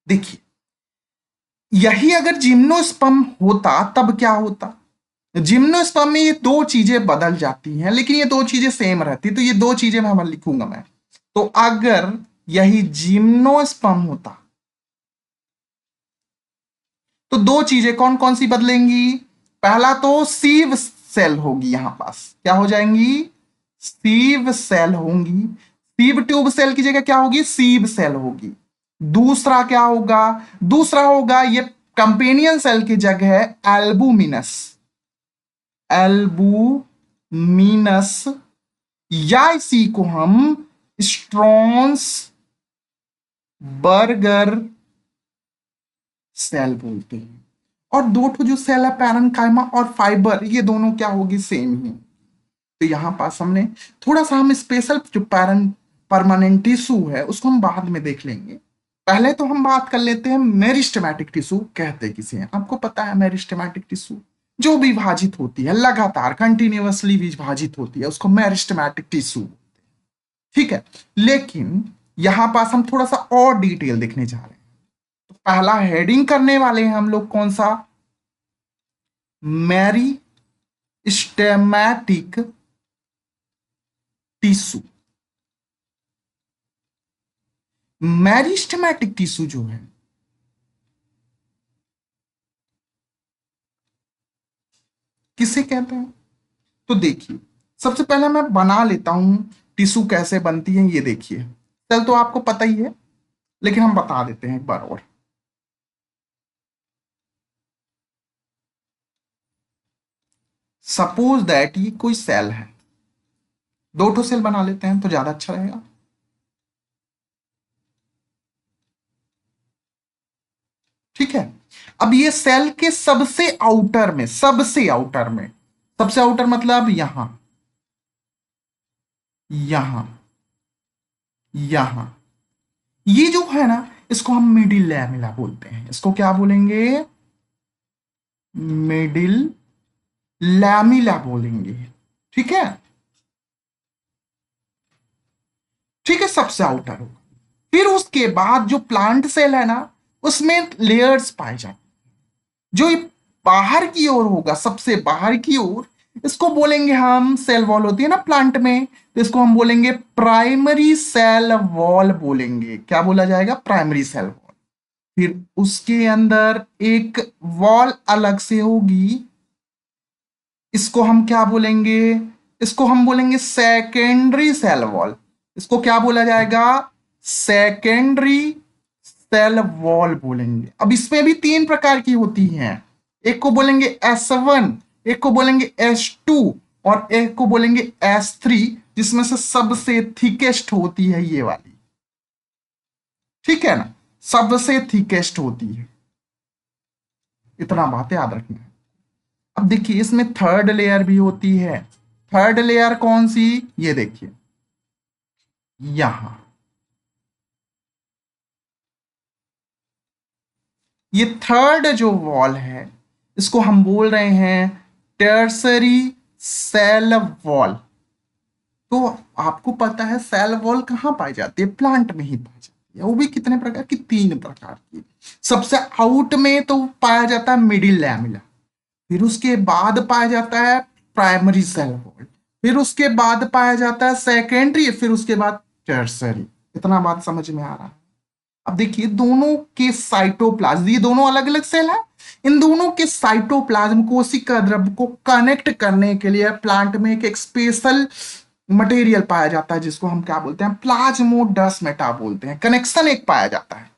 देखिए, यही अगर जिम्नोस्पर्म होता तब क्या होता? जिम्नोस्पर्म में ये दो चीजें बदल जाती हैं, लेकिन ये दो चीजें सेम रहती, तो ये दो चीजें मैं लिखूंगा मैं। तो अगर यही जिम्नोस्पर्म होता तो दो चीजें कौन कौन सी बदलेंगी? पहला तो सीव सेल होगी, यहां पास क्या हो जाएंगी? सीव सेल होंगी। सीव ट्यूब सेल की जगह क्या होगी? सीव सेल होगी। दूसरा क्या होगा? दूसरा होगा ये कंपेनियन सेल की जगह एल्बुमिनस, एल्बुमिनस, या इसी को हम स्ट्रॉन्स बर्गर सेल बोलते हैं। और दो ठो जो सेल है पैरेन्काइमा और फाइबर, ये दोनों क्या होगी? सेम ही। तो यहां पास हमने थोड़ा सा, हम स्पेशल जो परमानेंट टिश्यू है उसको हम बाद में देख लेंगे। पहले तो हम बात कर लेते हैं मेरिस्टेमेटिक टिश्यू कहते किसे हैं। आपको पता है मेरिस्टेमेटिक टिश्यू जो विभाजित होती है, लगातार कंटिन्यूअसली विभाजित होती है, उसको मेरिस्टेमेटिक टिश्यू। ठीक है, लेकिन यहां पास हम थोड़ा सा और डिटेल देखने जा रहे हैं। तो पहला हेडिंग करने वाले हैं हम लोग कौन सा? Meristematic tissue. मेरिस्टेमेटिक टिश्यू जो है किसे कहते हैं? तो देखिए, सबसे पहले मैं बना लेता हूं टिश्यू कैसे बनती है। ये देखिए, सेल तो आपको पता ही है, लेकिन हम बता देते हैं एक बार और। सपोज दैट ये कोई सेल है, दो ठो सेल बना लेते हैं तो ज्यादा अच्छा रहेगा। ठीक है, अब ये सेल के सबसे आउटर मतलब यहां, यहां, यहां, ये जो है ना, इसको हम मिडिल लैमिला बोलते हैं। इसको क्या बोलेंगे? मिडिल लैमिला बोलेंगे। ठीक है, ठीक है, सबसे आउटर होगा। फिर उसके बाद जो प्लांट सेल है ना, उसमें लेयर्स पाए जाते हैं। जो ये बाहर की ओर होगा, सबसे बाहर की ओर, इसको बोलेंगे हम, सेल वॉल होती है ना प्लांट में, तो इसको हम बोलेंगे प्राइमरी सेल वॉल बोलेंगे। क्या बोला जाएगा? Primary cell wall. फिर उसके अंदर एक वॉल अलग से होगी, इसको हम क्या बोलेंगे? इसको हम बोलेंगे सेकेंडरी सेल वॉल। इसको क्या बोला जाएगा? सेकेंडरी सेल वॉल बोलेंगे। अब इसमें भी तीन प्रकार की होती हैं, एक को बोलेंगे S1, एक को बोलेंगे S2, और एक को बोलेंगे S3, जिसमें से सबसे थिकेस्ट होती है ये वाली। ठीक है ना, सबसे थिकेस्ट होती है। इतना बात याद रखना है। अब देखिए, इसमें थर्ड लेयर भी होती है। थर्ड लेयर कौन सी? ये देखिए, यहां, ये थर्ड जो वॉल है, इसको हम बोल रहे हैं टर्सरी सेल वॉल। तो आपको पता है सेल वॉल कहां पाई जाती है? प्लांट में ही पाई जाती है। वो भी कितने प्रकार की? तीन प्रकार की। सबसे आउट में तो पाया जाता है मिडिल लैमिला, फिर उसके बाद पाया जाता है प्राइमरी सेल वॉल, फिर उसके बाद पाया जाता है सेकेंडरी, फिर उसके बाद टर्सरी। इतना बात समझ में आ रहा है? अब देखिए, दोनों के साइटोप्लाज्म, ये दोनों अलग अलग सेल है, इन दोनों के साइटोप्लाज्म कोशिका द्रव्य को कनेक्ट करने के लिए प्लांट में एक स्पेशल मटेरियल पाया जाता है, जिसको हम क्या बोलते हैं? प्लाज्मोडस्मेटा बोलते हैं। कनेक्शन एक पाया जाता है।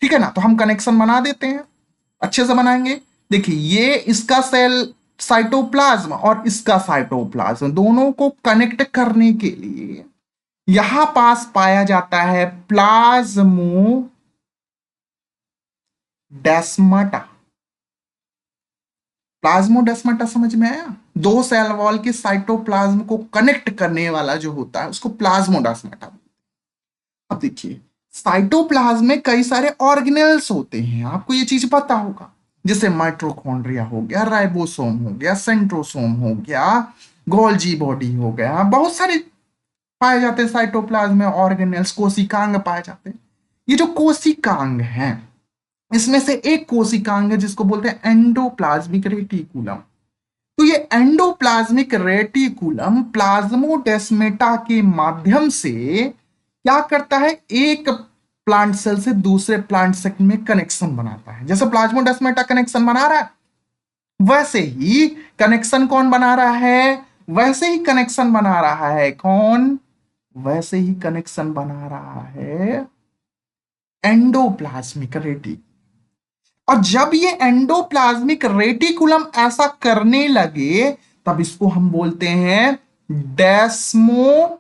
ठीक है ना, तो हम कनेक्शन बना देते हैं, अच्छे से बनाएंगे। देखिए, ये इसका सेल साइटोप्लाज्म और इसका साइटोप्लाज्म, दोनों को कनेक्ट करने के लिए यहां पास पाया जाता है प्लाज्मोडेस्माटा। प्लाज्मोडेस्माटा समझ में आया? दो सेल वॉल के साइटोप्लाज्म को कनेक्ट करने वाला जो होता है, उसको प्लाज्मोडेस्माटा। अब देखिए, साइटोप्लाज्म में कई सारे ऑर्गेनेल्स होते हैं, आपको ये चीज पता होगा, जैसे माइटोकॉन्ड्रिया हो गया, राइबोसोम हो गया, सेंट्रोसोम हो गया, गोल्जी बॉडी हो गया, बहुत सारे पाए जाते हैं साइटोप्लाज्म में ऑर्गेनेल्स। कोशिकांग पाए जाते हैं। ये जो कोशिकांग हैं, इसमें से एक कोशिकांग है जिसको बोलते हैं एंडोप्लाज्मिक रेटिकुलम। तो ये एंडोप्लाज्मिक रेटिकुलम प्लाज्मोडेस्मेटा के माध्यम से क्या करता है? एक प्लांट सेल से दूसरे प्लांट सेल में कनेक्शन बनाता है। जैसे प्लाज्मोडेस्मेटा कनेक्शन बना रहा है, वैसे ही कनेक्शन कौन बना रहा है? वैसे ही कनेक्शन बना रहा है कौन? वैसे ही कनेक्शन बना रहा है एंडोप्लाज्मिक रेटिकुलम। और जब ये एंडोप्लाज्मिक रेटिकुलम ऐसा करने लगे, तब इसको हम बोलते हैं डेस्मोटिब्यूल्स।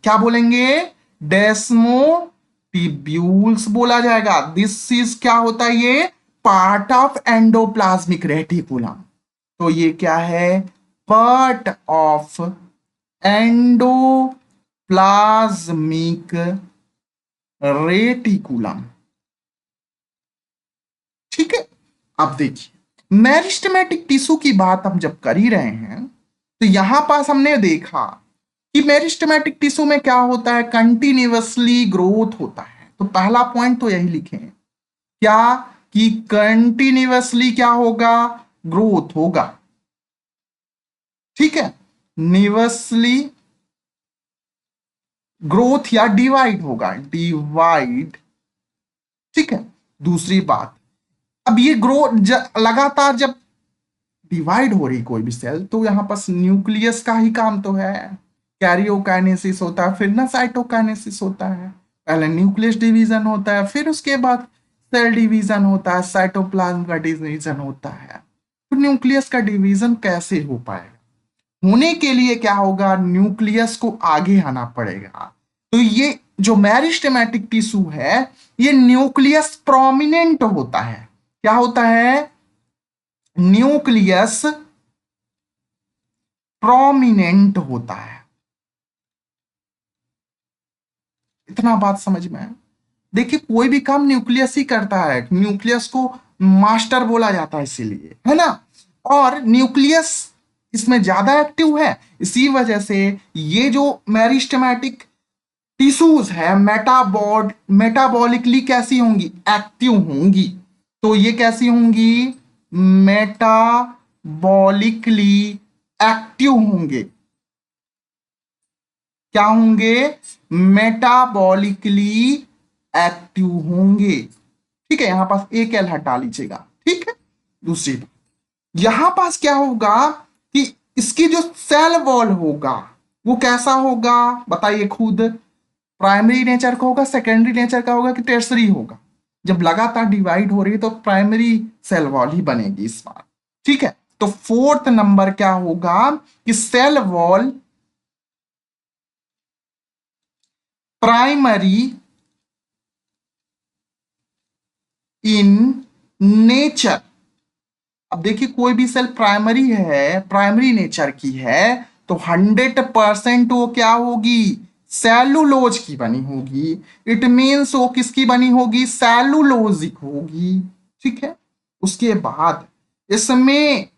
क्या बोलेंगे? डेस्मोटिब्यूल्स बोला जाएगा। दिस इज क्या होता है? ये पार्ट ऑफ एंडोप्लाज्मिक रेटिकुलम। तो ये क्या है? Part of endoplasmic reticulum. ठीक है, अब देखिए, मेरिस्टेमेटिक टिश्यू की बात हम जब कर ही रहे हैं, तो यहां पास हमने देखा कि मेरिस्टेमेटिक टिश्यू में क्या होता है? कंटिन्यूअसली ग्रोथ होता है। तो पहला पॉइंट तो यही लिखे, क्या? कि कंटिन्यूअसली क्या होगा? ग्रोथ होगा। ठीक है, निवसली ग्रोथ या डिवाइड होगा, डिवाइड। ठीक है, दूसरी बात, अब ये लगातार जब डिवाइड हो रही कोई भी सेल, तो यहाँ पास न्यूक्लियस का ही काम तो है। कैरियोकाइनेसिस होता है, फिर ना साइटोकाइनेसिस होता है। पहले न्यूक्लियस डिवीजन होता है, फिर उसके बाद सेल डिवीजन होता है, साइटोप्लाज्म का डिवीजन होता है। तो न्यूक्लियस का डिवीजन कैसे हो पाएगा? होने के लिए क्या होगा, न्यूक्लियस को आगे आना पड़ेगा। तो ये जो मेरिस्टेमेटिक टिश्यू है, ये न्यूक्लियस प्रोमिनेंट होता है। क्या होता है? न्यूक्लियस प्रोमिनेंट होता है। इतना बात समझ में है? देखिए, कोई भी काम न्यूक्लियस ही करता है, न्यूक्लियस को मास्टर बोला जाता है इसीलिए, है ना। और न्यूक्लियस इसमें ज्यादा एक्टिव है, इसी वजह से ये जो मेरिस्टेमेटिक टिश्यूज है मेटाबॉलिकली कैसी होंगी? एक्टिव होंगी। तो ये कैसी होंगी? मेटाबॉलिकली एक्टिव होंगे। क्या होंगे? मेटाबॉलिकली एक्टिव होंगे। ठीक है, यहां पास एक एल हटा लीजिएगा। ठीक है, दूसरी बात, यहां पास क्या होगा कि इसकी जो सेल वॉल होगा वो कैसा होगा? बताइए खुद। प्राइमरी नेचर का होगा, सेकेंडरी नेचर का होगा कि टर्सरी होगा? जब लगातार डिवाइड हो रही है तो प्राइमरी सेल वॉल ही बनेगी इस बार। ठीक है, तो फोर्थ नंबर क्या होगा कि cell wall primary in nature. अब देखिए, कोई भी सेल प्राइमरी है, प्राइमरी नेचर की है, तो 100% वो क्या होगी? सेलुलोज की बनी होगी। इट मीन्स वो किसकी बनी होगी? सेलुलोजिक होगी। ठीक है, उसके बाद इसमें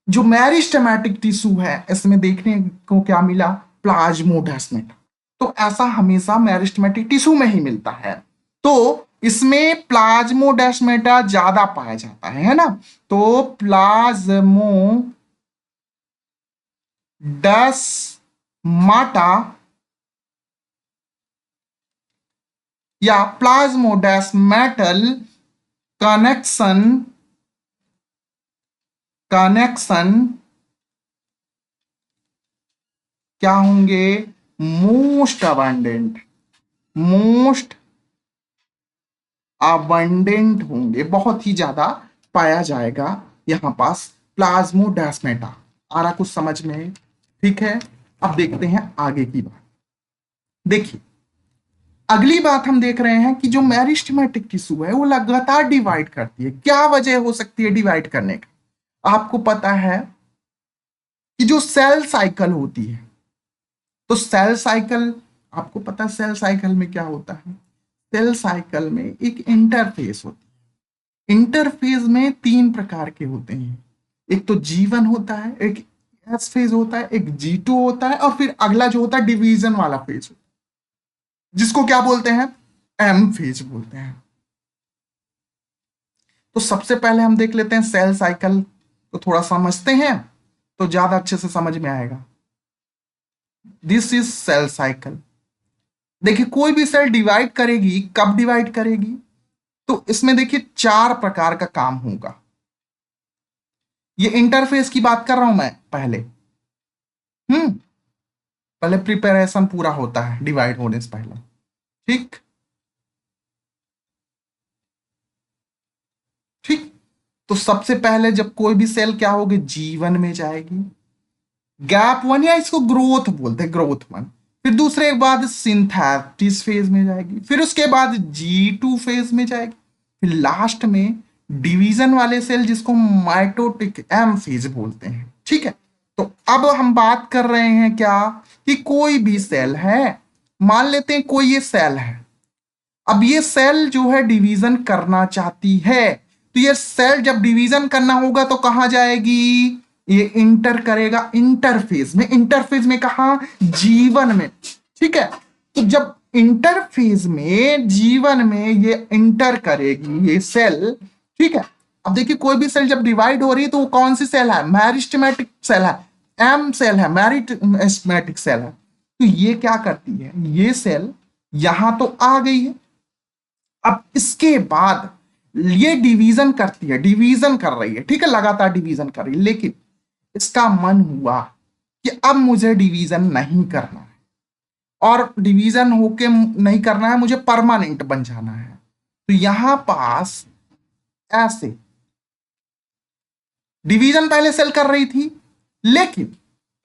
जो मेरिस्टेमेटिक टिश्यू है, इसमें देखने को क्या मिला? प्लाज्मोडेस्माटा। तो ऐसा हमेशा मेरिस्टेमेटिक टिश्यू में ही मिलता है। तो इसमें प्लाज्मोडेस्माटा ज्यादा पाया जाता है ना। तो प्लाज्मोडेस्माटा या प्लाज्मोडेस्माटल कनेक्शन क्या होंगे? मोस्ट अबंडेंट होंगे, बहुत ही ज्यादा पाया जाएगा यहां पास प्लाज्मोडेस्माटा। आ रहा कुछ समझ में? ठीक है, अब देखते हैं आगे की बात। देखिए, अगली बात हम देख रहे हैं कि जो मेरिस्टेमेटिक टिश्यू है वो लगातार डिवाइड करती है। क्या वजह हो सकती है डिवाइड करने का? आपको पता है कि जो सेल साइकिल होती है, तो सेल साइकिल, आपको पता है सेल साइकिल में क्या होता है? सेल साइकिल में एक इंटरफेस होती है। इंटरफेस में 3 प्रकार के होते हैं। एक तो G1 होता है, एक S फेज होता है, एक G2 होता है, और फिर अगला जो होता है डिवीजन वाला फेज होता है, जिसको क्या बोलते हैं? M फेज बोलते हैं। तो सबसे पहले हम देख लेते हैं सेल साइकिल, तो थोड़ा समझते हैं तो ज्यादा अच्छे से समझ में आएगा। This is cell cycle. देखिए, कोई भी सेल डिवाइड करेगी, कब डिवाइड करेगी? तो इसमें देखिए 4 प्रकार का काम होगा। ये इंटरफेस की बात कर रहा हूं मैं पहले। पहले प्रिपरेशन पूरा होता है डिवाइड होने से पहले। ठीक ठीक। तो सबसे पहले जब कोई भी सेल क्या होगी? G1 में जाएगी, गैप 1, या इसको ग्रोथ बोलते हैं, ग्रोथ 1। फिर दूसरे के बाद सिंथेसिस फेज में जाएगी, फिर उसके बाद G2 फेज में जाएगी, फिर लास्ट में डिवीजन वाले सेल जिसको माइटोटिक M फेज बोलते हैं। ठीक है, तो अब हम बात कर रहे हैं क्या कि कोई भी सेल है, मान लेते हैं कोई ये सेल है। अब ये सेल जो है डिवीजन करना चाहती है, तो ये सेल जब डिवीजन करना होगा तो कहां जाएगी? ये इंटर करेगा इंटरफेज में। इंटरफेज में कहा? G1 में। ठीक है, तो जब इंटरफेज में G1 में ये इंटर करेगी ये सेल। ठीक है, अब देखिए, कोई भी सेल जब डिवाइड हो रही है तो वो कौन सी सेल है? मेरिस्टेमेटिक सेल है, M सेल है, मेरिस्टेमेटिक सेल है। तो ये क्या करती है? ये सेल यहां तो आ गई है। अब इसके बाद ये डिवीजन करती है, डिवीजन कर रही है, ठीक है, लगातार डिवीजन कर रही है, लेकिन इसका मन हुआ कि अब मुझे डिवीजन नहीं करना है, और डिवीजन होके नहीं करना है, मुझे परमानेंट बन जाना है। तो यहां पास ऐसे डिवीजन पहले सेल कर रही थी, लेकिन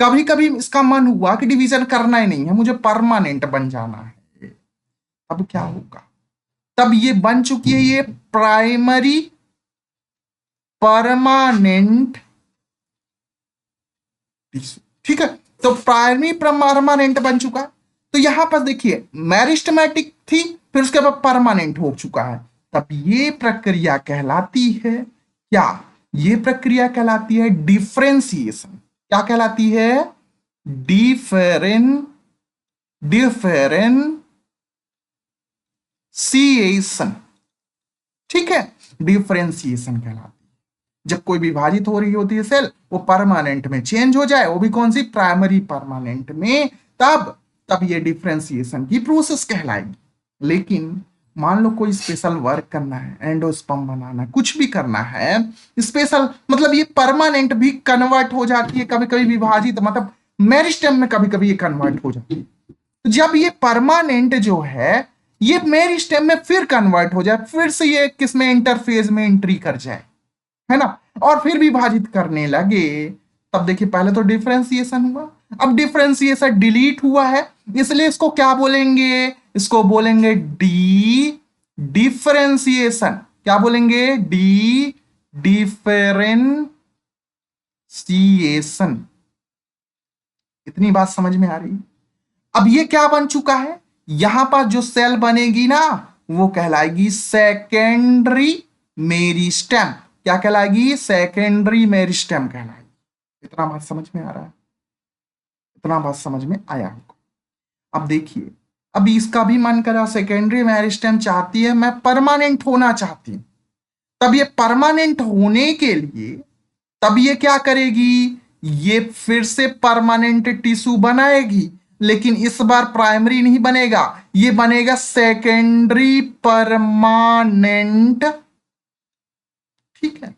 कभी कभी इसका मन हुआ कि डिवीजन करना ही नहीं है, मुझे परमानेंट बन जाना है। अब क्या होगा, तब ये बन चुकी है ये प्राइमरी परमानेंट टिश्यू, ठीक है। तो प्राइमरी परमानेंट बन चुका है। तो यहां पर देखिए मेरिस्टेमेटिक थी, फिर उसके बाद परमानेंट हो चुका है। तब ये प्रक्रिया कहलाती है क्या, ये प्रक्रिया कहलाती है डिफरेंशिएशन। क्या कहलाती है, डिफरेंशिएशन, ठीक है, डिफरेंशिएशन कहलाती है। जब कोई विभाजित हो रही होती है सेल, वो परमानेंट में चेंज हो जाए, वो भी कौन सी, प्राइमरी परमानेंट में, तब तब ये डिफरेंशिएशन की प्रोसेस कहलाएगी। लेकिन मान लो कोई स्पेशल वर्क करना है, एंडोस्पर्म बनाना, कुछ भी करना है स्पेशल, मतलब ये परमानेंट भी कन्वर्ट हो जाती है, कभी कभी विभाजित, मतलब मेरिस्टेम में कभी कभी ये कन्वर्ट हो जाती है। तो जब ये परमानेंट जो है ये मेरिस्टेम में फिर कन्वर्ट हो जाए, फिर से ये किसमें, इंटरफेज में एंट्री कर जाए, है ना, और फिर विभाजित करने लगे, तब देखिए पहले तो डिफरेंशिएशन हुआ, अब डिफरेंशिएशन डिलीट हुआ है, इसलिए इसको क्या बोलेंगे, इसको बोलेंगे डी डिफरेंशिएशन। क्या बोलेंगे, डी डिफरेंशिएशन। इतनी बात समझ में आ रही। अब ये क्या बन चुका है, यहां पर जो सेल बनेगी ना वो कहलाएगी सेकेंडरी मेरिस्टेम। क्या कहलाएगी, सेकेंडरी मेरिस्टेम कहलाएगी। इतना बात समझ में आ रहा है, इतना बात समझ में आया होगा। अब देखिए, अभी इसका भी मन करा, सेकेंडरी मेरिस्टेम चाहती है मैं परमानेंट होना चाहती हूं, तब ये परमानेंट होने के लिए तब ये क्या करेगी, ये फिर से परमानेंट टिश्यू बनाएगी, लेकिन इस बार प्राइमरी नहीं बनेगा, ये बनेगा सेकेंडरी परमानेंट, ठीक है।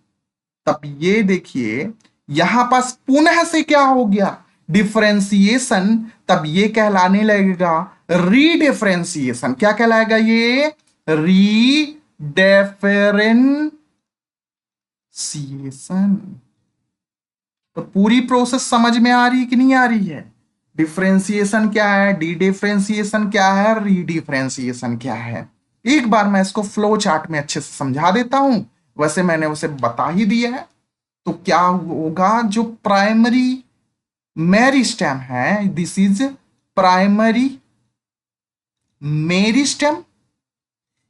तब ये देखिए यहां पास पुनः से क्या हो गया, डिफरेंशिएशन, तब ये कहलाने लगेगा रीडिफरेंशिएशन। क्या कहलाएगा ये, रीडिफरेंशिएशन। तो पूरी प्रोसेस समझ में आ रही है कि नहीं आ रही है, डिफरेंशिएशन क्या है, डी डिफरेंशिएशन क्या है, रीडिफरेंशिएशन क्या है। एक बार मैं इसको फ्लो चार्ट में अच्छे से समझा देता हूं, वैसे मैंने उसे बता ही दिया है। तो क्या होगा, जो प्राइमरी मेरिस्टेम है, दिस इज प्राइमरी मेरिस्टेम,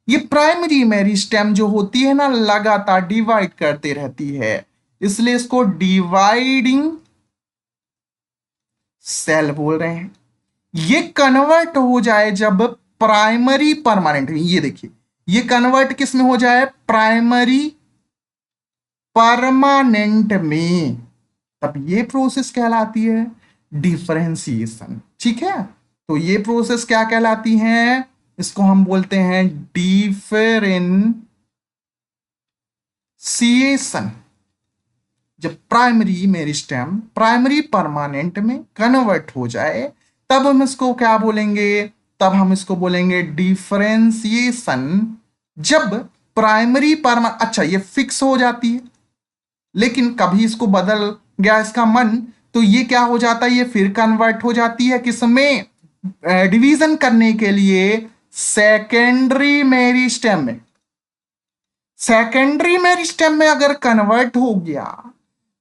ये प्राइमरी मेरिस्टेम जो होती है ना लगातार डिवाइड करते रहती है, इसलिए इसको डिवाइडिंग सेल बोल रहे हैं। ये कन्वर्ट हो जाए जब प्राइमरी परमानेंट, ये देखिए ये कन्वर्ट किस में हो जाए, प्राइमरी परमानेंट में, तब ये प्रोसेस कहलाती है डिफरेंशिएशन, ठीक है। तो ये प्रोसेस क्या कहलाती है, इसको हम बोलते हैं डिफरेंशिएशन। जब प्राइमरी मेरिस्टेम प्राइमरी परमानेंट में कन्वर्ट हो जाए, तब हम इसको क्या बोलेंगे, तब हम इसको बोलेंगे डिफरेंशिएशन। जब प्राइमरी परमा, अच्छा ये फिक्स हो जाती है, लेकिन कभी इसको बदल गया इसका मन, तो ये क्या हो जाता है, ये फिर कन्वर्ट हो जाती है किसमें, डिवीजन करने के लिए सेकेंडरी मेरिस्टेम में। सेकेंडरी मेरिस्टेम में अगर कन्वर्ट हो गया,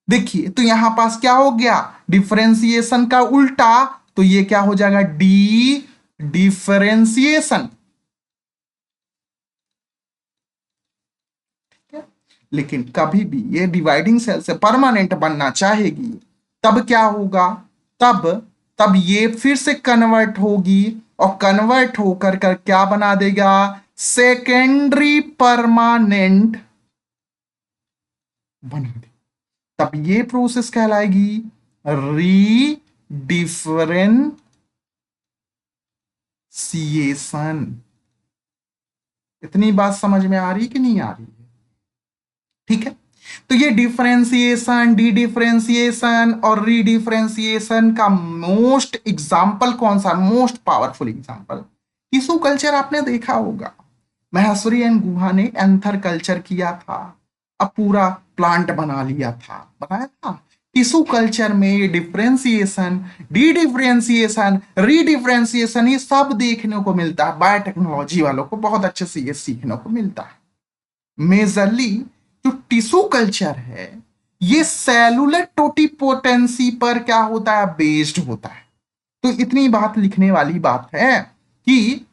देखिए तो यहां पास क्या हो गया, डिफरेंशिएशन का उल्टा, तो ये क्या हो जाएगा, डी डिफरेंशिएशन। लेकिन कभी भी ये डिवाइडिंग सेल से परमानेंट बनना चाहेगी, तब क्या होगा, तब तब ये फिर से कन्वर्ट होगी, और कन्वर्ट होकर कर क्या बना देगा, सेकेंडरी परमानेंट बना दे। तब ये प्रोसेस कहलाएगी रीडिफरेंशिएशन। इतनी बात समझ में आ रही कि नहीं आ रही है, ठीक है। तो ये डिफरेंशिएशन, डी डिफरेंशिएशन और रीडिफरेंशिएशन का मोस्ट एग्जाम्पल कौन सा, most powerful example tissue culture आपने देखा होगा। महेश्वरी एंड गुहा ने एंथर कल्चर किया था, अब पूरा प्लांट बना लिया था, बताया था। टिश्यू कल्चर में डिफरेंशिएशन, डी डिफरेंशिएशन, रीडिफरेंशिएशन ये सब देखने को मिलता है। बायोटेक्नोलॉजी वालों को बहुत अच्छे से ये सीखने को मिलता है। मेजरली जो टिश्यू कल्चर है ये सेलुलर टोटिपोटेंसी पर क्या होता है, बेस्ड होता है। तो इतनी बात लिखने वाली बात है कि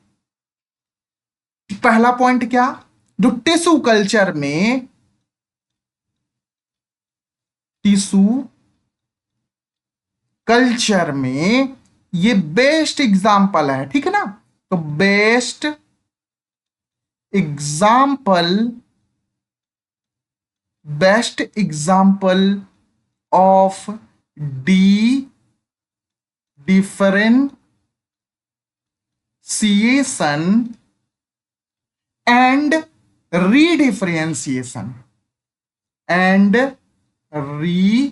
पहला पॉइंट क्या, जो टिश्यू कल्चर में, टिश्यू कल्चर में ये बेस्ट एग्जाम्पल है, ठीक है ना। तो best example, best example of dedifferentiation and redifferentiation, and redifferentiation,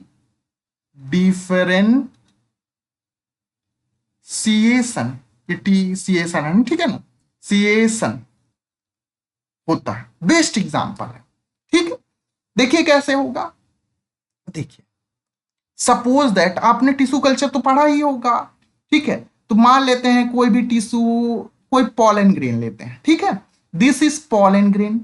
टीसीएशन है, ठीक है ना, सीएशन होता है, बेस्ट एग्जाम्पल है, ठीक है। देखिए कैसे होगा, देखिए सपोज दैट आपने टिश्यू कल्चर तो पढ़ा ही होगा, ठीक है। तो मान लेते हैं कोई भी टिश्यू, कोई पॉलन ग्रेन लेते हैं, ठीक है। दिस इज पॉलन ग्रेन,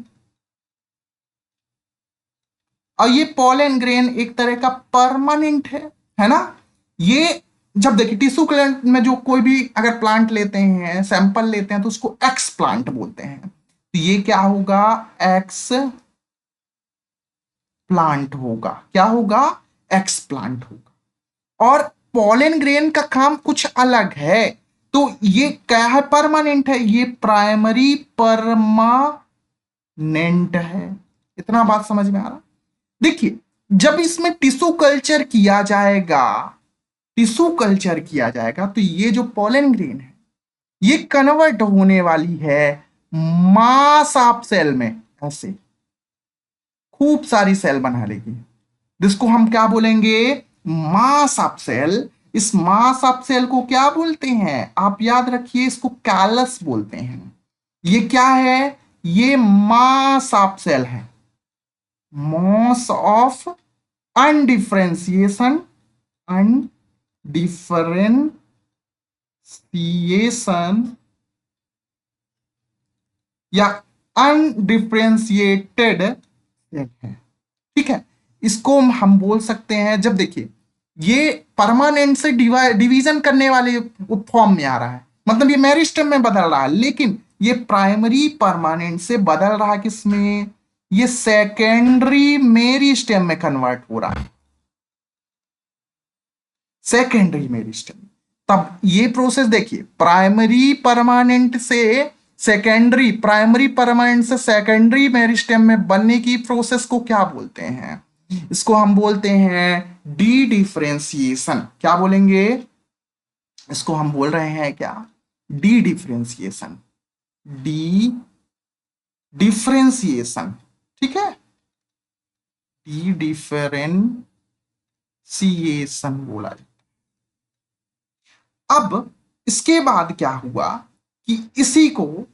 और ये पॉलन ग्रेन एक तरह का परमानेंट है ना। ये जब देखिए टिश्यू प्लांट में जो कोई भी अगर प्लांट लेते हैं, सैंपल लेते हैं, तो उसको एक्स प्लांट बोलते हैं। तो ये क्या होगा, एक्स प्लांट होगा, क्या होगा, एक्स प्लांट होगा। और पॉलन ग्रेन का काम कुछ अलग है। तो ये क्या है, परमानेंट है, ये प्राइमरी परमानेंट है। इतना बात समझ में आ रहा। देखिए जब इसमें टिश्यू कल्चर किया जाएगा, टिश्यू कल्चर किया जाएगा, तो ये जो पॉलन ग्रेन है ये कन्वर्ट होने वाली है मास ऑफ सेल में, ऐसे खूब सारी सेल बना लेगी, जिसको हम क्या बोलेंगे, मास ऑफ सेल। इस मास ऑफ सेल को क्या बोलते हैं, आप याद रखिए, इसको कैलस बोलते हैं। ये क्या है, ये मास ऑफ सेल है, मास ऑफ अनडिफरेंशिएशन, अनडिफरेंशिएशन या अनडिफरेंशिएटेड सेल है, ठीक है। इसको हम बोल सकते हैं, जब देखिए ये परमानेंट से डिवीजन करने वाले फॉर्म में आ रहा है, मतलब ये मेरिस्टेम में बदल रहा है, लेकिन ये प्राइमरी परमानेंट से बदल रहा है किसमें, ये सेकेंडरी मेरिस्टेम में कन्वर्ट हो रहा है, सेकेंडरी मेरिस्टेम। तब ये प्रोसेस देखिए, प्राइमरी परमानेंट से सेकेंडरी, प्राइमरी परमानेंट से सेकेंडरी मेरिस्टेम में बनने की प्रोसेस को क्या बोलते हैं, इसको हम बोलते हैं डी डिफरेंशिएशन। क्या बोलेंगे, इसको हम बोल रहे हैं क्या, डी डिफरेंशिएशन, डी डिफरेंशिएशन, ठीक है, डी डिफरेंशिएशन बोला जाता है। अब इसके बाद क्या हुआ कि इसी को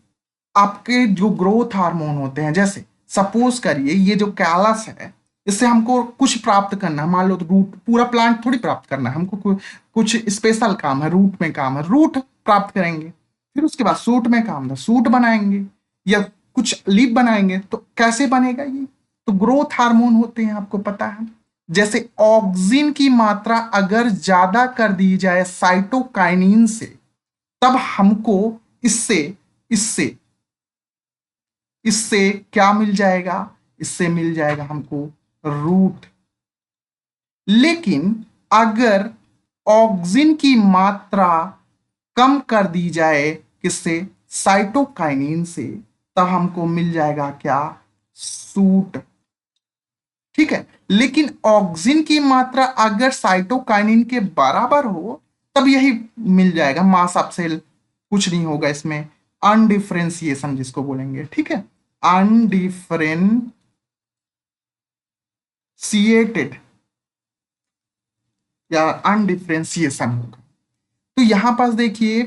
आपके जो ग्रोथ हार्मोन होते हैं, जैसे सपोज करिए ये जो कैलस है, इससे हमको कुछ प्राप्त करना है, मान लो तो रूट, पूरा प्लांट थोड़ी प्राप्त करना है हमको, कुछ स्पेशल काम है, रूट में काम है, रूट प्राप्त करेंगे। फिर उसके बाद सूट में काम है, सूट बनाएंगे या कुछ लीफ बनाएंगे। तो कैसे बनेगा ये, तो ग्रोथ हार्मोन होते हैं, आपको पता है। जैसे ऑक्सीजन की मात्रा अगर ज्यादा कर दी जाए साइटोकाइनिन से, तब हमको इससे इससे इससे क्या मिल जाएगा, इससे मिल जाएगा हमको रूट। लेकिन अगर ऑक्सीजन की मात्रा कम कर दी जाए किससे, साइटोकाइनिन से, तब हमको मिल जाएगा क्या, सूट, ठीक है। लेकिन ऑक्सीजन की मात्रा अगर साइटोकाइनिन के बराबर हो, तब यही मिल जाएगा मास ऑफ सेल, कुछ नहीं होगा इसमें, अनडिफरेंशिएशन जिसको बोलेंगे, ठीक है, अनडिफरेंशिएशन या अनडिफ्रेंशिएशन होगा। तो यहां पास देखिए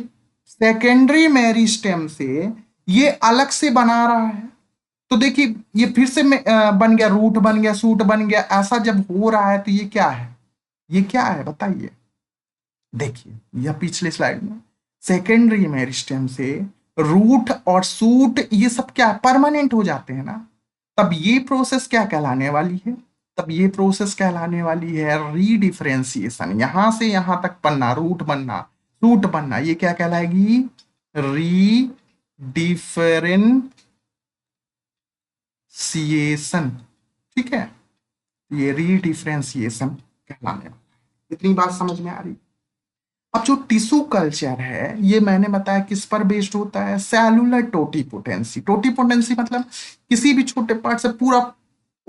सेकेंडरी मेरिस्टेम से ये अलग से बना रहा है। तो देखिए ये फिर से बन गया, रूट बन गया, सूट बन गया। ऐसा जब हो रहा है तो ये क्या है, ये क्या है बताइए। देखिए यह पिछले स्लाइड में सेकेंडरी मेरिस्टेम से रूट और सूट ये सब क्या परमानेंट हो जाते हैं ना, तब ये प्रोसेस क्या कहलाने वाली है, तब ये प्रोसेस कहलाने वाली है रीडिफरेंशिएशन। यहां से यहां तक बनना, रूट बनना, सूट बनना, ये क्या कहलाएगी, रीडिफरेंशिएशन। ठीक है, ये रीडिफरेंशिएशन कहलाने वाला है। इतनी बात समझ में आ रही। अब जो टिश्यू कल्चर है ये मैंने बताया किस पर बेस्ड होता है, सेलुलर टोटीपोटेंसी। टोटीपोटेंसी मतलब किसी भी छोटे पार्ट से पूरा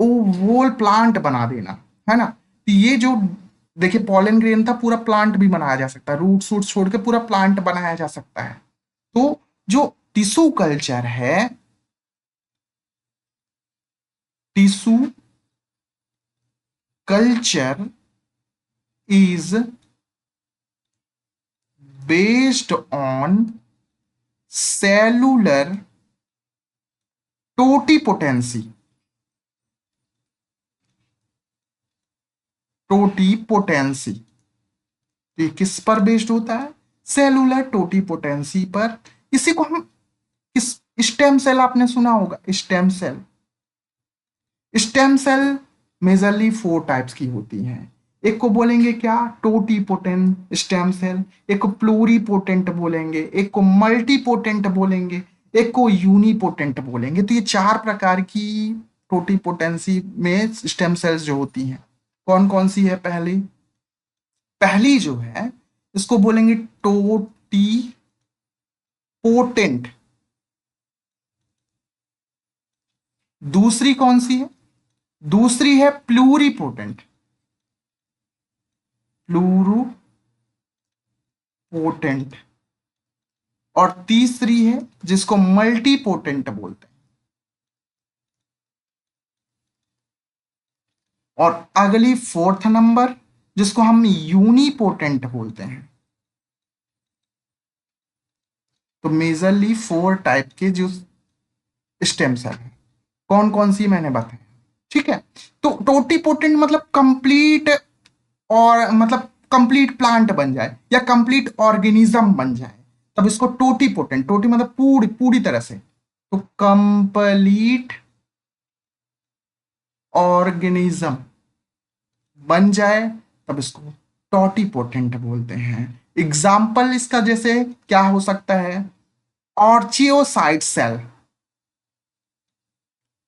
होल प्लांट बना देना, है ना। तो ये जो देखिए पॉलन ग्रेन था, पूरा प्लांट भी बनाया जा सकता है, रूट सूट छोड़ के पूरा प्लांट बनाया जा सकता है। तो जो टिश्यू कल्चर है, tissue culture is based on cellular totipotency। Totipotency तो ये किस पर बेस्ड होता है, सेलुलर टोटीपोटेंसी पर। इसी को हम किस, स्टेम सेल आपने सुना होगा, stem cell. Stem cell majorly 4 types की होती हैं। एक को बोलेंगे क्या, टोटीपोटेंट स्टेम सेल, एक को प्लूरीपोटेंट बोलेंगे, एक को मल्टीपोटेंट बोलेंगे, एक को यूनिपोटेंट बोलेंगे। तो ये 4 प्रकार की टोटीपोटेंसी में स्टेम सेल्स जो होती हैं, कौन कौन सी है। पहली जो है इसको बोलेंगे टोटीपोटेंट। दूसरी कौन सी है, दूसरी है प्लूरीपोटेंट, प्लूरोपोटेंट। और तीसरी है जिसको मल्टीपोटेंट बोलते हैं। और अगली 4th नंबर जिसको हम यूनिपोटेंट बोलते हैं। तो मेजरली 4 टाइप के जो स्टेम सेल है, कौन कौन सी मैंने बताया। ठीक है, तो टोटीपोटेंट मतलब कंप्लीट, और मतलब कंप्लीट प्लांट बन जाए या कंप्लीट ऑर्गेनिज्म बन जाए, तब इसको टोटीपोटेंट, टोटी मतलब पूरी पूरी तरह से, तो कंप्लीट ऑर्गेनिज्म बन जाए तब इसको टोटीपोटेंट बोलते हैं। एग्जाम्पल इसका जैसे क्या हो सकता है, ऑर्चियोसाइट सेल,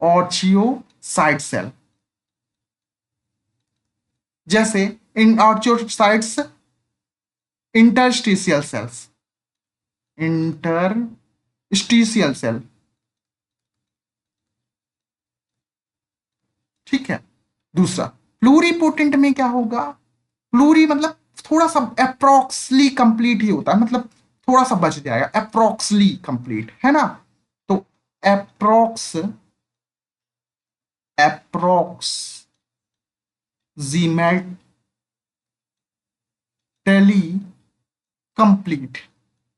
ऑर्चियोसाइट सेल। जैसे इन orchiocytes, interstitial cells, interstitial cell. ठीक है, दूसरा प्लूरीपोटेंट में क्या होगा, प्लूरी मतलब थोड़ा सा अप्रोक्सली कंप्लीट ही होता है, मतलब थोड़ा सा बच जाएगा, अप्रोक्सली कंप्लीट, है ना। तो अप्रोक्सीमेटली कंप्लीट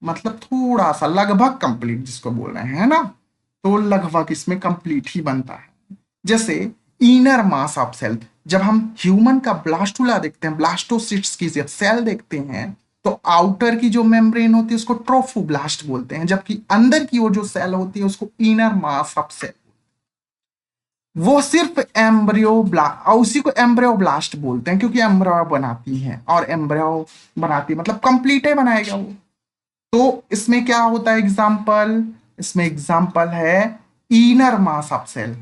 मतलब थोड़ा सा, लगभग कंप्लीट जिसको बोल रहे हैं, है ना। तो लगभग इसमें कंप्लीट ही बनता है। जैसे इनर मास ऑफ सेल, जब हम ह्यूमन का ब्लास्टुला देखते हैं, ब्लास्टोसिस्ट की सेल देखते हैं, तो आउटर की जो मेम्ब्रेन होती है उसको ट्रोफोब्लास्ट बोलते हैं, जबकि अंदर की वो जो सेल होती है उसको इनर मास ऑफ सेल। वो सिर्फ और उसी को एम्ब्रियो ब्लास्ट बोलते हैं, क्योंकि एम्ब्रियो बनाती है, और एम्ब्रियो बनाती है मतलब कंप्लीट है बनाएगा वो। तो इसमें क्या होता है एग्जाम्पल, इसमें एग्जाम्पल है इनर मास ऑफ सेल।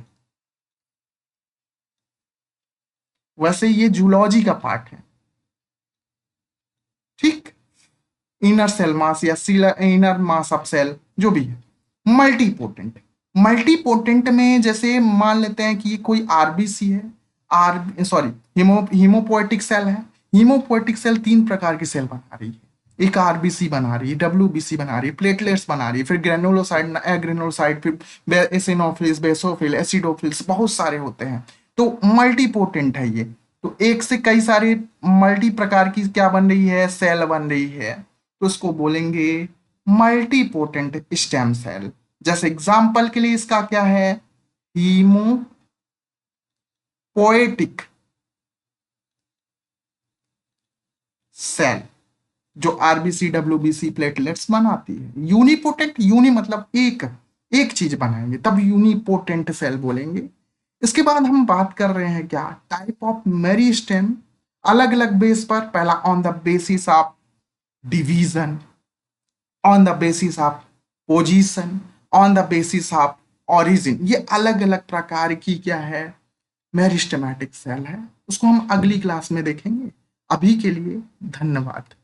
वैसे ये जूलॉजी का पार्ट है, ठीक। इनर सेल मास या इनर मास ऑफ सेल जो भी है। मल्टीपोटेंट, मल्टीपोटेंट में जैसे मान लेते हैं कि कोई आरबीसी है, हीमोपोएटिक सेल है। हीमोपोएटिक सेल 3 प्रकार की सेल बना रही है, एक आरबीसी बना रही है, डब्ल्यूबीसी बना रही है, प्लेटलेट्स बना रही है, फिर ग्रेनुलोसाइड, एग्रेनुलोसाइड, फिर एसिनोफिल्स, बेसोफिल, एसिडोफिल्स, बहुत सारे होते हैं। तो मल्टीपोटेंट है ये। तो एक से कई सारे मल्टी प्रकार की क्या बन रही है, सेल बन रही है, तो इसको बोलेंगे मल्टीपोटेंट स्टेम सेल। जैसे एग्जाम्पल के लिए इसका क्या है, हीमोपोएटिक सेल जो आरबीसी डब्ल्यूबीसी प्लेटलेट्स बनाती है। यूनिपोटेंट, यूनि मतलब एक, एक चीज बनाएंगे तब यूनिपोटेंट सेल बोलेंगे। इसके बाद हम बात कर रहे हैं क्या, टाइप ऑफ मेरिस्टेम, अलग अलग बेस पर। पहला on the basis of division, on the basis of position, on the basis of origin. ये अलग अलग प्रकार की क्या है, मेरिस्टेमेटिक सेल है। उसको हम अगली क्लास में देखेंगे। अभी के लिए धन्यवाद।